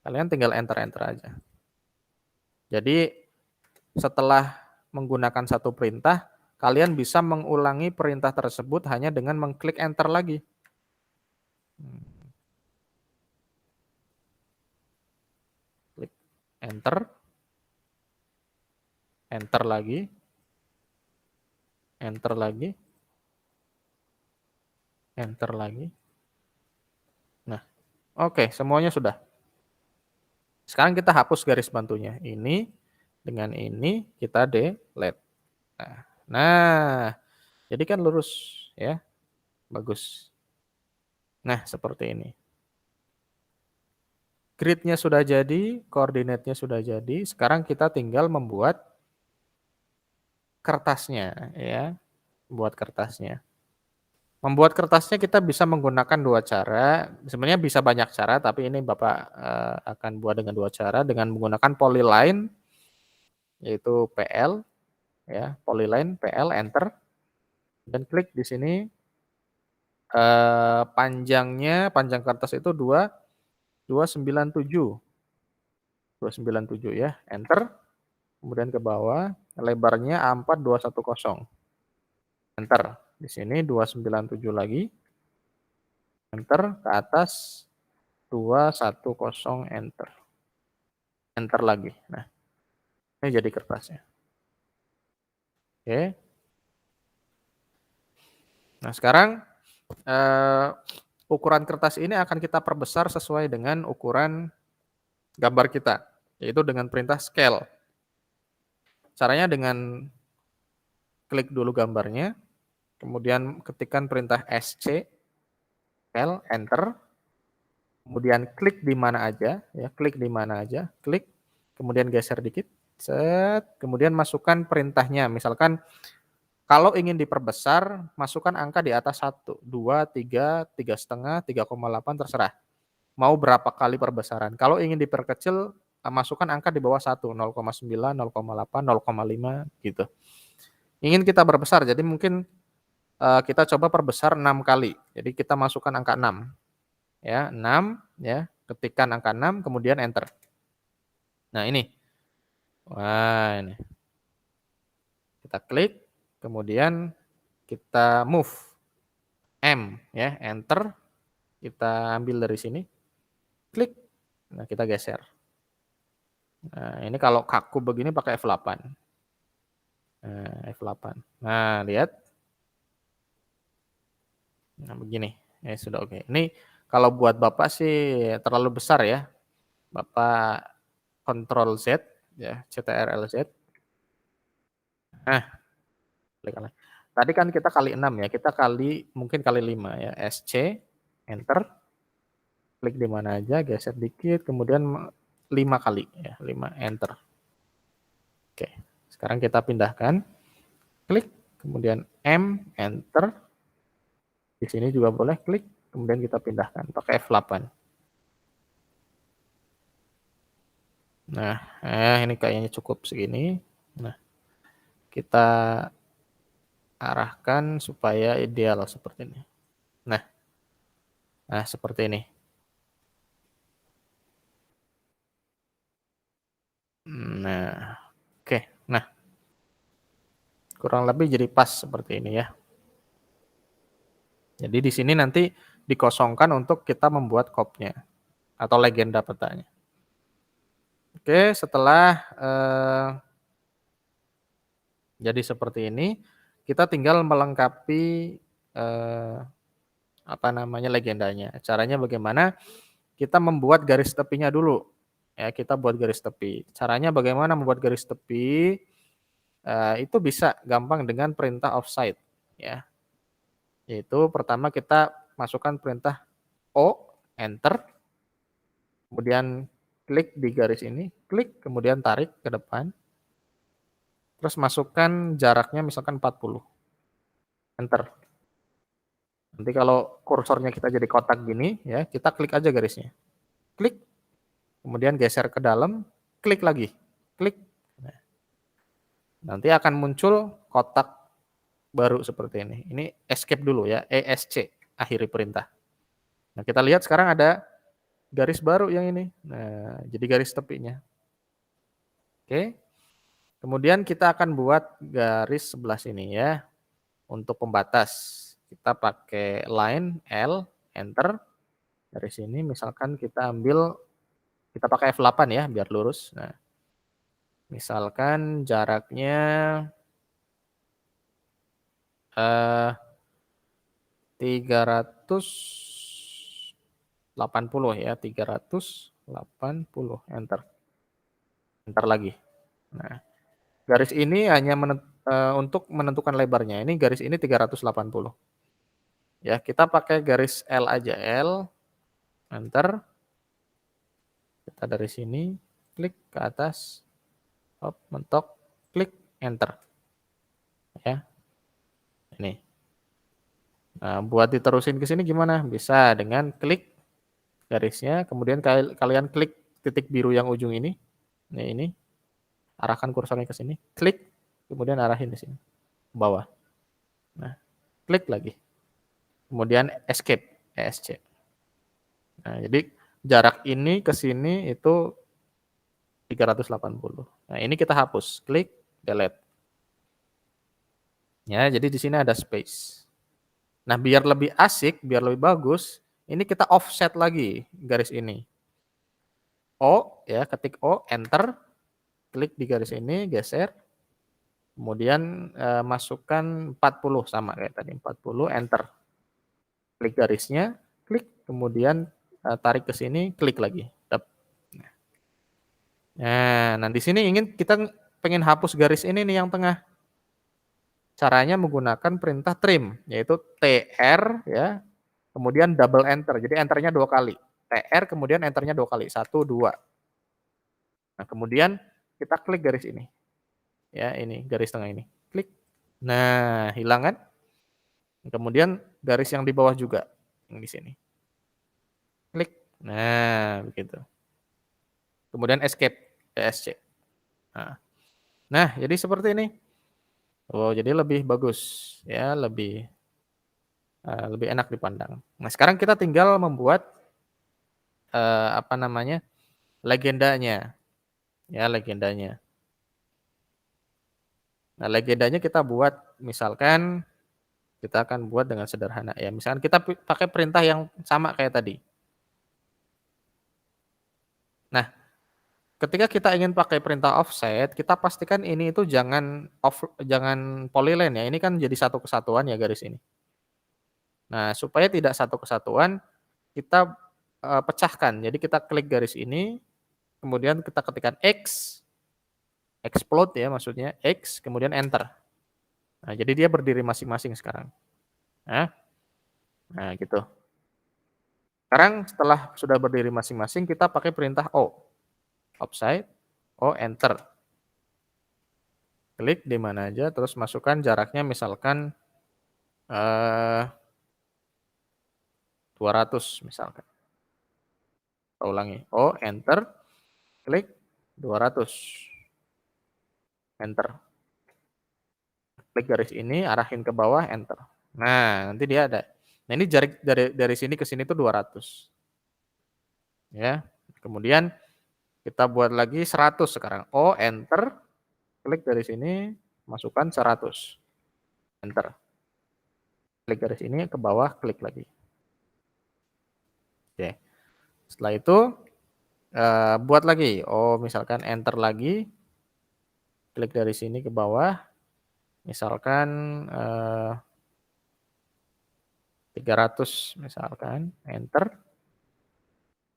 Kalian tinggal enter-enter aja. Jadi setelah menggunakan satu perintah, kalian bisa mengulangi perintah tersebut hanya dengan mengklik enter lagi. Klik enter, enter lagi, enter lagi, enter lagi. Nah, oke, semuanya sudah. Sekarang kita hapus garis bantunya. Ini dengan ini kita delete. Nah, jadi kan lurus ya. Bagus. Nah, seperti ini. Grid-nya sudah jadi, koordinatnya sudah jadi. Sekarang kita tinggal membuat kertasnya ya. Membuat kertasnya. Membuat kertasnya kita bisa menggunakan dua cara. Sebenarnya bisa banyak cara, tapi ini Bapak akan buat dengan dua cara dengan menggunakan polyline yaitu PL ya, polyline PL enter dan klik di sini Panjang kertas itu 297 ya, enter, kemudian ke bawah, lebarnya A4 210, enter. Di sini 297 lagi, enter, ke atas 210, enter. Enter lagi. Nah, ini jadi kertasnya. Oke. Nah, sekarang ukuran kertas ini akan kita perbesar sesuai dengan ukuran gambar kita, yaitu dengan perintah scale. Caranya dengan klik dulu gambarnya, kemudian ketikkan perintah SC, scale, enter, kemudian klik di mana aja, ya, klik di mana aja, klik, kemudian geser dikit, set, kemudian masukkan perintahnya, misalkan kalau ingin diperbesar, masukkan angka di atas 1, 2, 3, 3,5, 3,8, terserah. Mau berapa kali perbesaran. Kalau ingin diperkecil, masukkan angka di bawah 1, 0,9, 0,8, 0,5 gitu. Ingin kita perbesar, jadi mungkin kita coba perbesar 6 kali. Jadi kita masukkan angka 6. Ya, 6 ya, ketikkan angka 6 kemudian enter. Nah, ini. Wah, ini. Kita klik, kemudian kita move M ya, enter. Kita ambil dari sini. Klik. Nah, kita geser. Nah, ini kalau kaku begini pakai F8. Nah, F8. Nah, lihat. Nah, begini. Ya, sudah oke. Ini kalau buat Bapak sih terlalu besar ya. Bapak Ctrl Z ya, Ctrl Z. Nah, klik kanan. Tadi kan kita kali 6 ya, kita mungkin kali 5 ya. SC, enter. Klik di mana aja, geser dikit, kemudian 5 kali ya, 5 enter. Oke. Sekarang kita pindahkan. Klik, kemudian M, enter. Di sini juga boleh klik, kemudian kita pindahkan pakai F8. Nah, ini kayaknya cukup segini. Nah, kita arahkan supaya ideal seperti ini. Nah, seperti ini. Nah, oke. Nah, kurang lebih jadi pas seperti ini ya. Jadi di sini nanti dikosongkan untuk kita membuat kopnya atau legenda petanya. Oke, setelah jadi seperti ini, kita tinggal melengkapi legendanya. Caranya bagaimana? Kita membuat garis tepinya dulu. Ya, kita buat garis tepi. Caranya bagaimana membuat garis tepi? Itu bisa gampang dengan perintah offset ya. Yaitu pertama kita masukkan perintah O, enter. Kemudian klik di garis ini, klik kemudian tarik ke depan. Terus masukkan jaraknya misalkan 40. Enter. Nanti kalau kursornya kita jadi kotak gini ya, kita klik aja garisnya. Klik. Kemudian geser ke dalam, klik lagi. Klik. Nanti akan muncul kotak baru seperti ini. Ini escape dulu ya, ESC, akhiri perintah. Nah, kita lihat sekarang ada garis baru yang ini. Nah, jadi garis tepinya. Oke. Kemudian kita akan buat garis sebelah sini ya. Untuk pembatas. Kita pakai line L, enter. Dari sini misalkan kita pakai F8 ya biar lurus. Nah, misalkan jaraknya 380 ya, 380, enter. Enter lagi. Nah, garis ini hanya untuk menentukan lebarnya. Ini garis ini 380. Ya, kita pakai garis L aja, L, enter. Kita dari sini klik ke atas, mentok, klik, enter. Ya. Ini. Nah, buat diterusin ke sini gimana? Bisa dengan klik garisnya, kemudian kalian klik titik biru yang ujung ini. Ini. Arahkan kursornya ke sini, klik, kemudian arahin di sini, ke bawah. Nah, klik lagi. kemudian escape, ESC. Nah, jadi jarak ini ke sini itu 380. Nah, ini kita hapus, klik delete. Ya, jadi di sini ada space. Nah, biar lebih asik, biar lebih bagus, ini kita offset lagi garis ini. O, ya, ketik O, enter, klik di garis ini, geser, kemudian masukkan 40 sama kayak tadi, 40, enter. Klik garisnya, klik, kemudian tarik ke sini, klik lagi. Nah, di sini kita pengen hapus garis ini nih yang tengah. Caranya menggunakan perintah trim, yaitu TR ya, kemudian double enter. Jadi enternya 2 kali. TR kemudian enternya 2 kali, 1, 2. Nah, kemudian kita klik garis ini. Ya, ini garis tengah ini. Klik. Nah, hilang kan? Kemudian garis yang di bawah juga, yang di sini. Klik. Nah, begitu. Kemudian escape, ESC. Nah, jadi seperti ini. Oh, jadi lebih bagus ya, lebih enak dipandang. Nah, sekarang kita tinggal membuat apa namanya? Legendanya. Ya, legendanya. Nah, legendanya kita buat misalkan kita akan buat dengan sederhana ya. Misalkan kita pakai perintah yang sama kayak tadi. Nah, ketika kita ingin pakai perintah offset, kita pastikan ini itu jangan polyline ya. Ini kan jadi satu kesatuan ya garis ini. Nah, supaya tidak satu kesatuan, kita pecahkan. Jadi kita klik garis ini, kemudian kita ketikkan X, explode ya maksudnya, X, kemudian enter. Nah, jadi dia berdiri masing-masing sekarang. Nah, gitu. Sekarang setelah sudah berdiri masing-masing, kita pakai perintah O. Offside, O, enter. Klik di mana aja, terus masukkan jaraknya misalkan 200 misalkan. Kita ulangi, O, enter, klik 200. Enter. Klik garis ini, arahin ke bawah, enter. Nah, nanti dia ada. Nah, ini jarak dari sini ke sini tuh 200. Ya. Kemudian kita buat lagi 100 sekarang. O, enter. Klik dari sini, masukkan 100. Enter. Klik garis ini ke bawah, klik lagi. Oke. Setelah itu buat lagi. Oh, misalkan enter lagi. Klik dari sini ke bawah. Misalkan 300 misalkan, enter.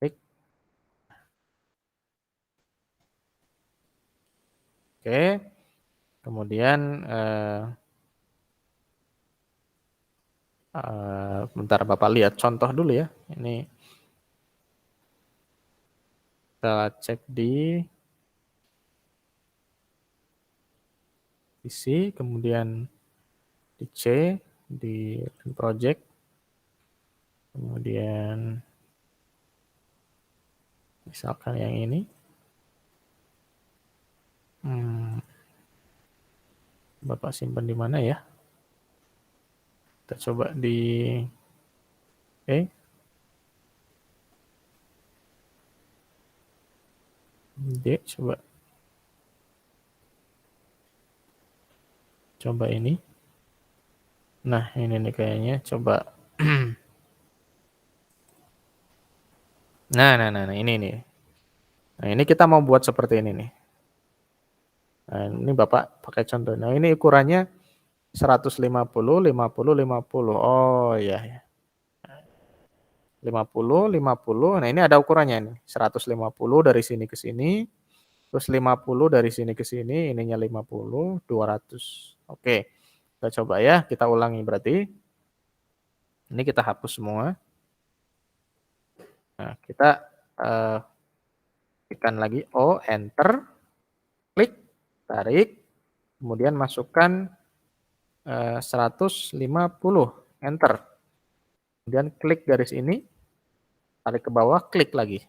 Klik. Oke. Kemudian bentar Bapak lihat contoh dulu ya. Ini kita cek di PC, kemudian di C, di project, kemudian misalkan yang ini. Bapak simpan di mana ya? Kita coba di D, coba ini. Nah, ini nih kayaknya, coba. Nah, ini nih. Nah, ini kita mau buat seperti ini nih. Nah, ini Bapak pakai contoh. Nah, ini ukurannya 150, 50, 50. Oh, iya. 50, 50. Nah, ini ada ukurannya nih. 150 dari sini ke sini. Terus 50 dari sini ke sini. Ininya 50, 200. Oke. Kita coba ya. Kita ulangi berarti. Ini kita hapus semua. Nah, kita tekan lagi O, enter. Klik, tarik. Kemudian masukkan 150, enter. Kemudian klik garis ini, tarik ke bawah, klik lagi.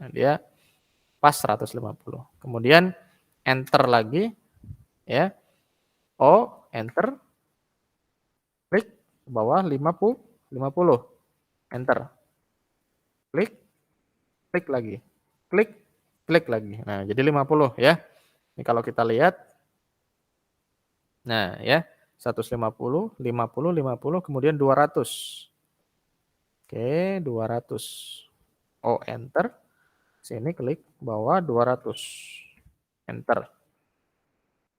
Nah, dia pas 150. Kemudian enter lagi, ya. O, enter. Klik ke bawah 50. 50. Enter. Klik, klik lagi. Klik, klik lagi. Nah, jadi 50 ya. Ini kalau kita lihat, nah ya, 150, 50, 50, kemudian 200. Oke, 200. Oh, enter. Sini klik bawah 200. Enter.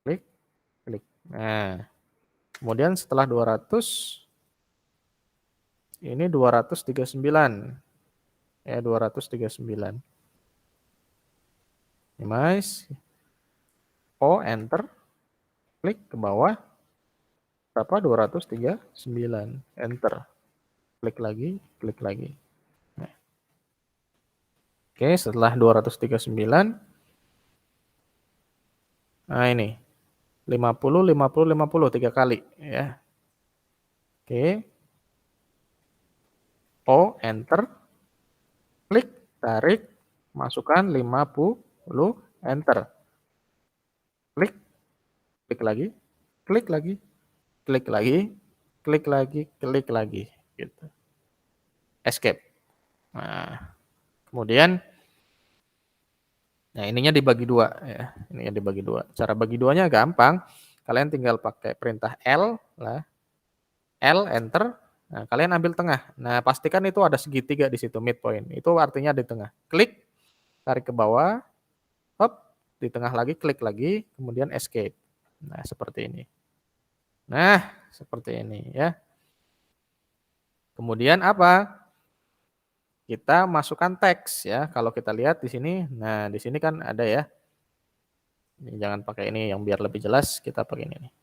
Klik, klik. Nah, kemudian setelah 200, ini 239. Ya, 239. Minimize. Oh, enter. Klik ke bawah. Berapa? 239. Enter. Klik lagi, klik lagi. Nah. Oke, setelah 239. Nah, ini. 50, 50, 50. 3 kali. Ya. Oke. Oh, enter. Klik, tarik, masukkan 50, enter. Klik, klik lagi, klik lagi, klik lagi, klik lagi, klik lagi, gitu. Escape. Nah, kemudian, nah ininya dibagi dua ya, ininya dibagi dua. Cara bagi duanya gampang, kalian tinggal pakai perintah L lah, L enter. Nah, kalian ambil tengah. Nah, pastikan itu ada segitiga di situ midpoint. Itu artinya di tengah. Klik, tarik ke bawah, hop, di tengah lagi, klik lagi, kemudian escape. Nah, seperti ini. Nah, seperti ini ya. Kemudian apa? Kita masukkan teks ya. Kalau kita lihat di sini, nah di sini kan ada ya. Ini jangan pakai ini yang biar lebih jelas, kita pakai ini nih.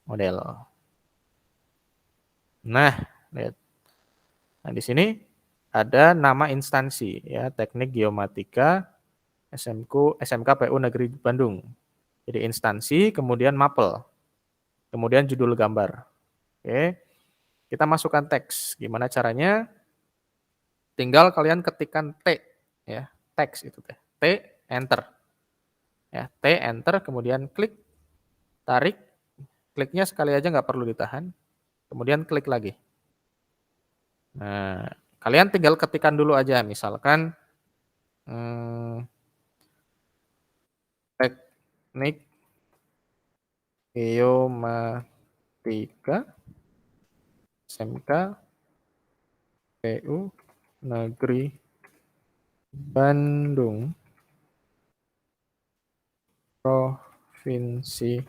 Model. Nah, lihat. Nah, di sini ada nama instansi ya, Teknik Geomatika SMK PU Negeri Bandung. Jadi instansi, kemudian mapel. Kemudian judul gambar. Oke. Kita masukkan teks. Gimana caranya? Tinggal kalian ketikkan T ya, teks itu teh. T enter. Ya, T enter kemudian klik, tarik, kliknya sekali aja nggak perlu ditahan. Kemudian klik lagi. Nah, kalian tinggal ketikkan dulu aja misalkan Teknik Geomatika SMK PU Negeri Bandung Provinsi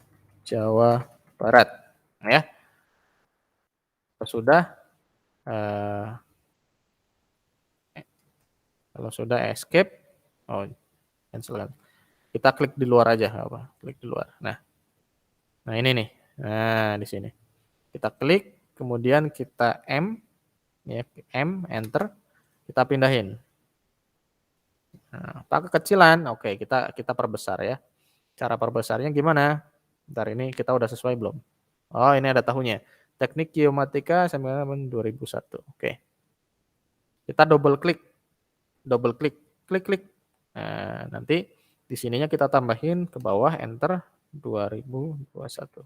Jawa Barat. Ya. Eh, kalau sudah escape, oh cancel. Kita klik di luar aja apa? Klik di luar. Nah ini nih. Nah di sini. Kita klik, kemudian kita M, ya M, enter, kita pindahin. Nah, tak kekecilan, oke kita perbesar ya. Cara perbesarnya gimana? Bentar ini kita udah sesuai belum? Oh ini ada tahunnya. Teknik Geomatika 2001. Oke. Kita double klik, klik, klik. Nah, nanti di sininya kita tambahin ke bawah enter 2021.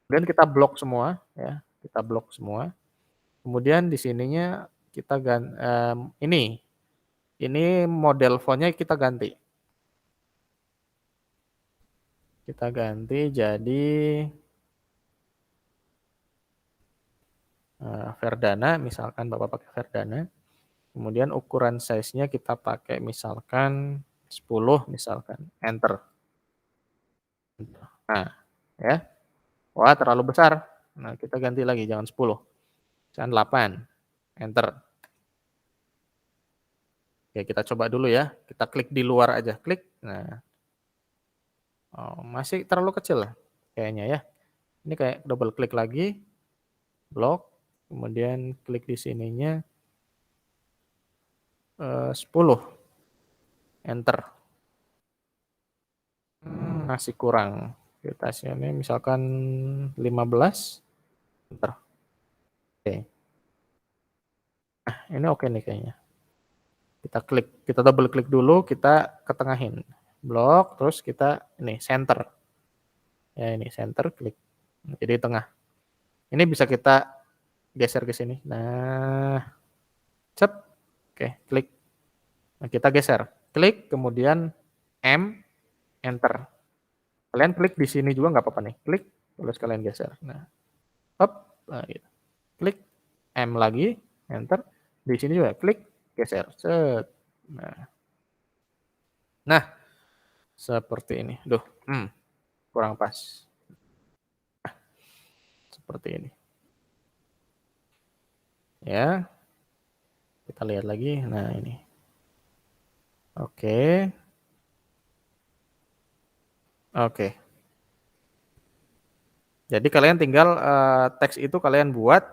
Kemudian kita blok semua ya, kita blok semua. Kemudian di sininya kita ini model fontnya kita ganti. Kita ganti jadi Verdana, misalkan Bapak pakai Verdana. Kemudian ukuran size-nya kita pakai misalkan 10 misalkan, enter. Nah, ya. Wah, terlalu besar. Nah, kita ganti lagi jangan 10. Misalkan 8. Enter. Oke, kita coba dulu ya. Kita klik di luar aja, klik. Nah. Oh, masih terlalu kecil kayaknya ya. Ini kayak double klik lagi. Blok, kemudian klik di sininya 10. Enter. Masih kurang. Kita sini misalkan 15. Enter. Oke. Nah, ini oke nih kayaknya. Kita klik, kita double klik dulu, kita ketengahin. Blok, terus kita ini center. Ya ini center, klik. Jadi tengah. Ini bisa kita geser ke sini. Nah, cep. Oke, klik. Nah, kita geser. Klik, kemudian M, enter. Kalian klik di sini juga nggak apa-apa nih. Klik, terus kalian geser. Nah, hop, nah, gitu. Klik, M lagi, enter. Di sini juga klik, geser. Set. Nah, seperti ini. Duh, kurang pas. Seperti ini. Ya, kita lihat lagi. Nah, ini. Oke. Oke. Jadi kalian tinggal teks itu kalian buat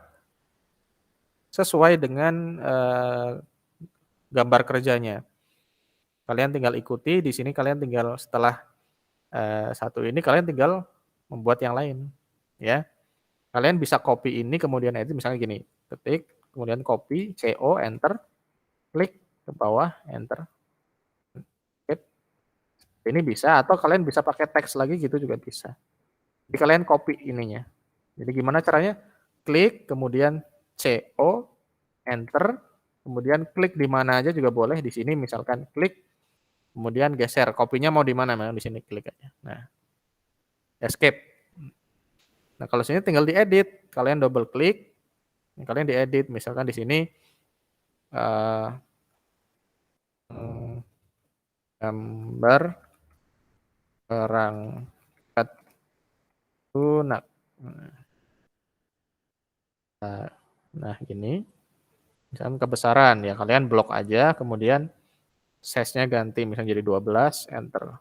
sesuai dengan gambar kerjanya. Kalian tinggal ikuti, di sini kalian tinggal setelah satu ini kalian tinggal membuat yang lain, ya. Kalian bisa copy ini kemudian edit misalnya gini, ketik, kemudian copy, CO, enter, klik ke bawah, enter. Ini bisa atau kalian bisa pakai teks lagi gitu juga bisa. Jadi kalian copy ininya. Jadi gimana caranya? Klik, kemudian CO, enter, kemudian klik di mana aja juga boleh. Di sini misalkan klik, kemudian geser. Kopinya mau di mana? Memang di sini klik aja. Nah, escape. Nah, kalau sini tinggal diedit. Kalian double klik, kalian diedit. Misalkan di sini gambar perangkat lunak. Nah, gini. Misalkan kebesaran ya kalian blok aja, kemudian size-nya ganti misalnya jadi 12, enter.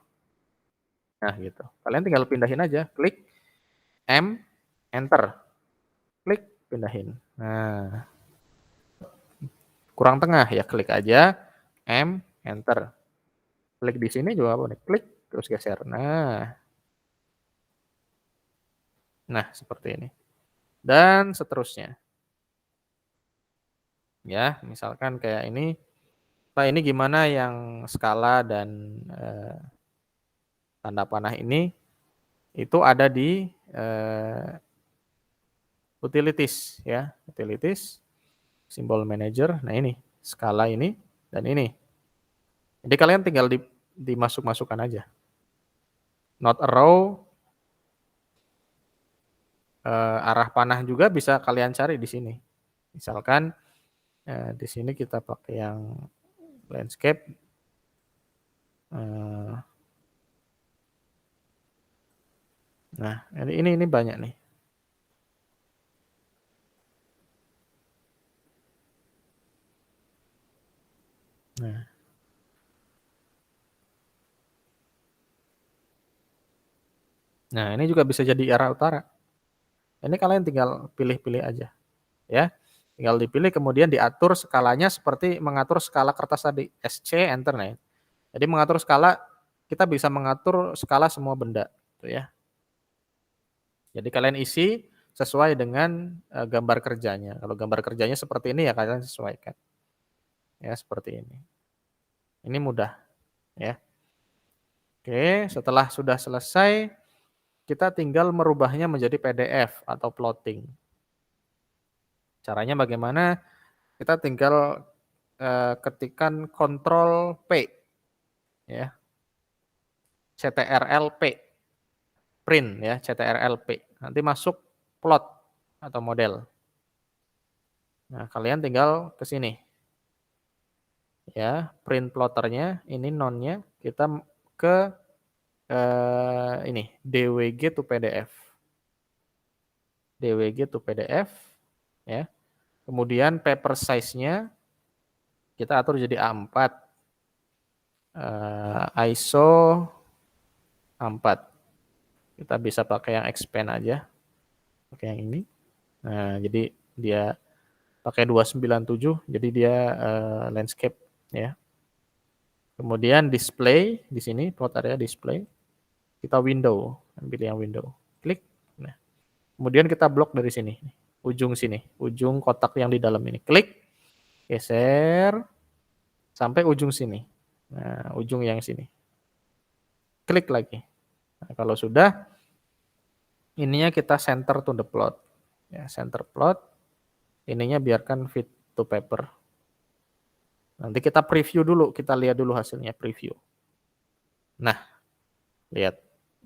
Nah, gitu. Kalian tinggal pindahin aja, klik M, enter. Klik, pindahin. Nah, kurang tengah ya, klik aja M, enter. Klik di sini juga apa nih? Klik terus geser. Nah, seperti ini. Dan seterusnya. Ya, misalkan kayak ini. Pak, ini gimana yang skala dan tanda panah ini itu ada di utilities ya, utilities, simbol manager. Nah, ini skala ini dan ini. Jadi kalian tinggal dimasuk-masukkan aja. Not a row, arah panah juga bisa kalian cari di sini. Misalkan di sini kita pakai yang landscape. Nah, ini banyak nih. Nah, ini juga bisa jadi arah utara. Ini kalian tinggal pilih-pilih aja, ya. Tinggal dipilih kemudian diatur skalanya seperti mengatur skala kertas tadi, SC enter nih. Jadi mengatur skala kita bisa mengatur skala semua benda, gitu ya. Jadi kalian isi sesuai dengan gambar kerjanya. Kalau gambar kerjanya seperti ini ya kalian sesuaikan. Ya, seperti ini. Ini mudah, ya. Oke, setelah sudah selesai kita tinggal merubahnya menjadi PDF atau plotting. Caranya bagaimana? Kita tinggal ketikkan Ctrl P, ya, Ctrl P, print ya, Ctrl P. Nanti masuk plot atau model. Nah, kalian tinggal ke sini, ya, print plotternya, ini nonnya, kita ke ini DWG to PDF, DWG to PDF, ya. Kemudian paper size-nya kita atur jadi A4, ISO A4. Kita bisa pakai yang expand aja, pakai yang ini. Nah, jadi dia pakai 297, jadi dia landscape, ya. Kemudian display di sini, plot area display. Kita window, ambil yang window, klik. Nah, kemudian kita blok dari sini, ujung sini, ujung kotak yang di dalam ini, klik, geser sampai ujung sini. Nah, ujung yang sini, klik lagi. Nah, kalau sudah, ininya kita center to the plot, ya, center plot. ininya biarkan fit to paper. Nanti kita preview dulu, kita lihat dulu hasilnya preview. Nah, lihat.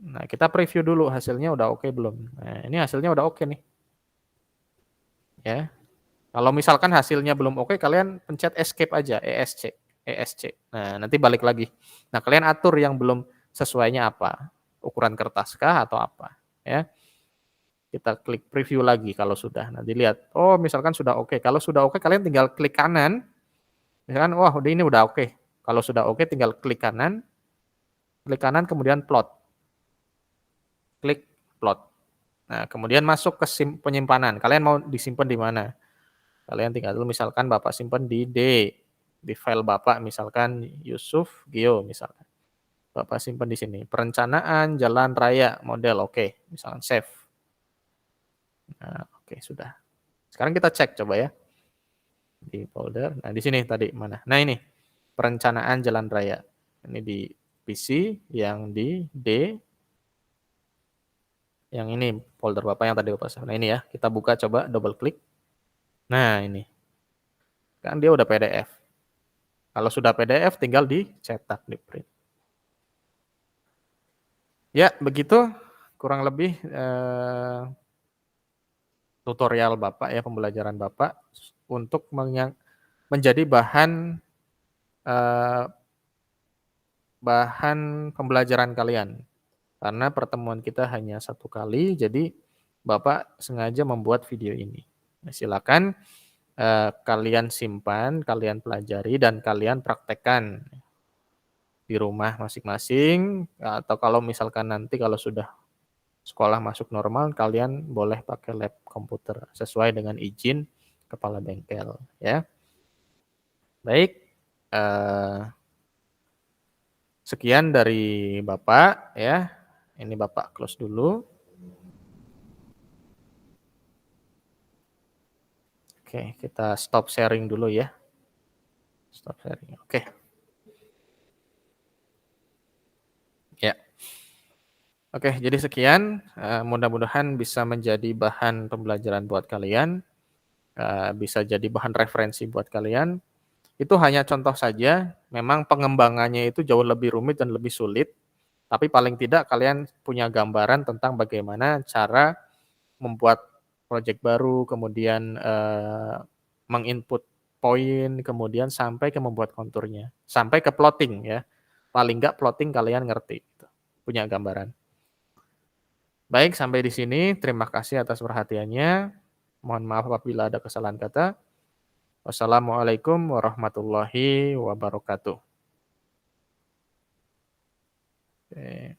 Nah, kita preview dulu hasilnya udah oke belum. Nah, ini hasilnya udah oke nih. Ya. Kalau misalkan hasilnya belum oke, kalian pencet escape aja, ESC. Nah, nanti balik lagi. Nah, kalian atur yang belum sesuainya apa. Ukuran kertas kah atau apa, ya. Kita klik preview lagi kalau sudah. Nanti lihat, oh misalkan sudah oke. Kalau sudah oke, kalian tinggal klik kanan. Misalkan, wah udah ini udah oke. Kalau sudah oke, tinggal klik kanan kemudian plot. Klik plot. Nah, kemudian masuk ke penyimpanan. Kalian mau disimpan di mana? Kalian tinggal dulu misalkan Bapak simpan di di file Bapak misalkan Yusuf Gio misalkan. Bapak simpan di sini. Perencanaan jalan raya model oke, misalkan save. Nah, oke sudah. Sekarang kita cek coba ya. Di folder. Nah, di sini tadi mana? Nah, ini perencanaan jalan raya. Ini di PC, yang di D, yang ini folder Bapak yang tadi Bapak. Nah, ini ya, kita buka coba double klik. Nah, ini. Kan dia udah PDF. Kalau sudah PDF tinggal dicetak, di print. Ya, begitu kurang lebih tutorial Bapak ya, pembelajaran Bapak untuk menjadi eh, bahan pembelajaran kalian. Karena pertemuan kita hanya satu kali, jadi Bapak sengaja membuat video ini. Nah, silakan kalian simpan, kalian pelajari, dan kalian praktekkan di rumah masing-masing. Atau kalau misalkan nanti kalau sudah sekolah masuk normal, kalian boleh pakai lab komputer sesuai dengan izin kepala bengkel. Ya, baik. Sekian dari Bapak ya. Ini Bapak close dulu. Oke, kita stop sharing dulu ya. Stop sharing. Oke. Ya. Oke, jadi sekian. Mudah-mudahan bisa menjadi bahan pembelajaran buat kalian. Bisa jadi bahan referensi buat kalian. Itu hanya contoh saja. Memang pengembangannya itu jauh lebih rumit dan lebih sulit. Tapi paling tidak kalian punya gambaran tentang bagaimana cara membuat project baru, kemudian menginput poin, kemudian sampai ke membuat konturnya, sampai ke plotting ya. Paling nggak plotting kalian ngerti, gitu. Punya gambaran. Baik, sampai di sini. Terima kasih atas perhatiannya. Mohon maaf apabila ada kesalahan kata. Wassalamualaikum warahmatullahi wabarakatuh. Oke.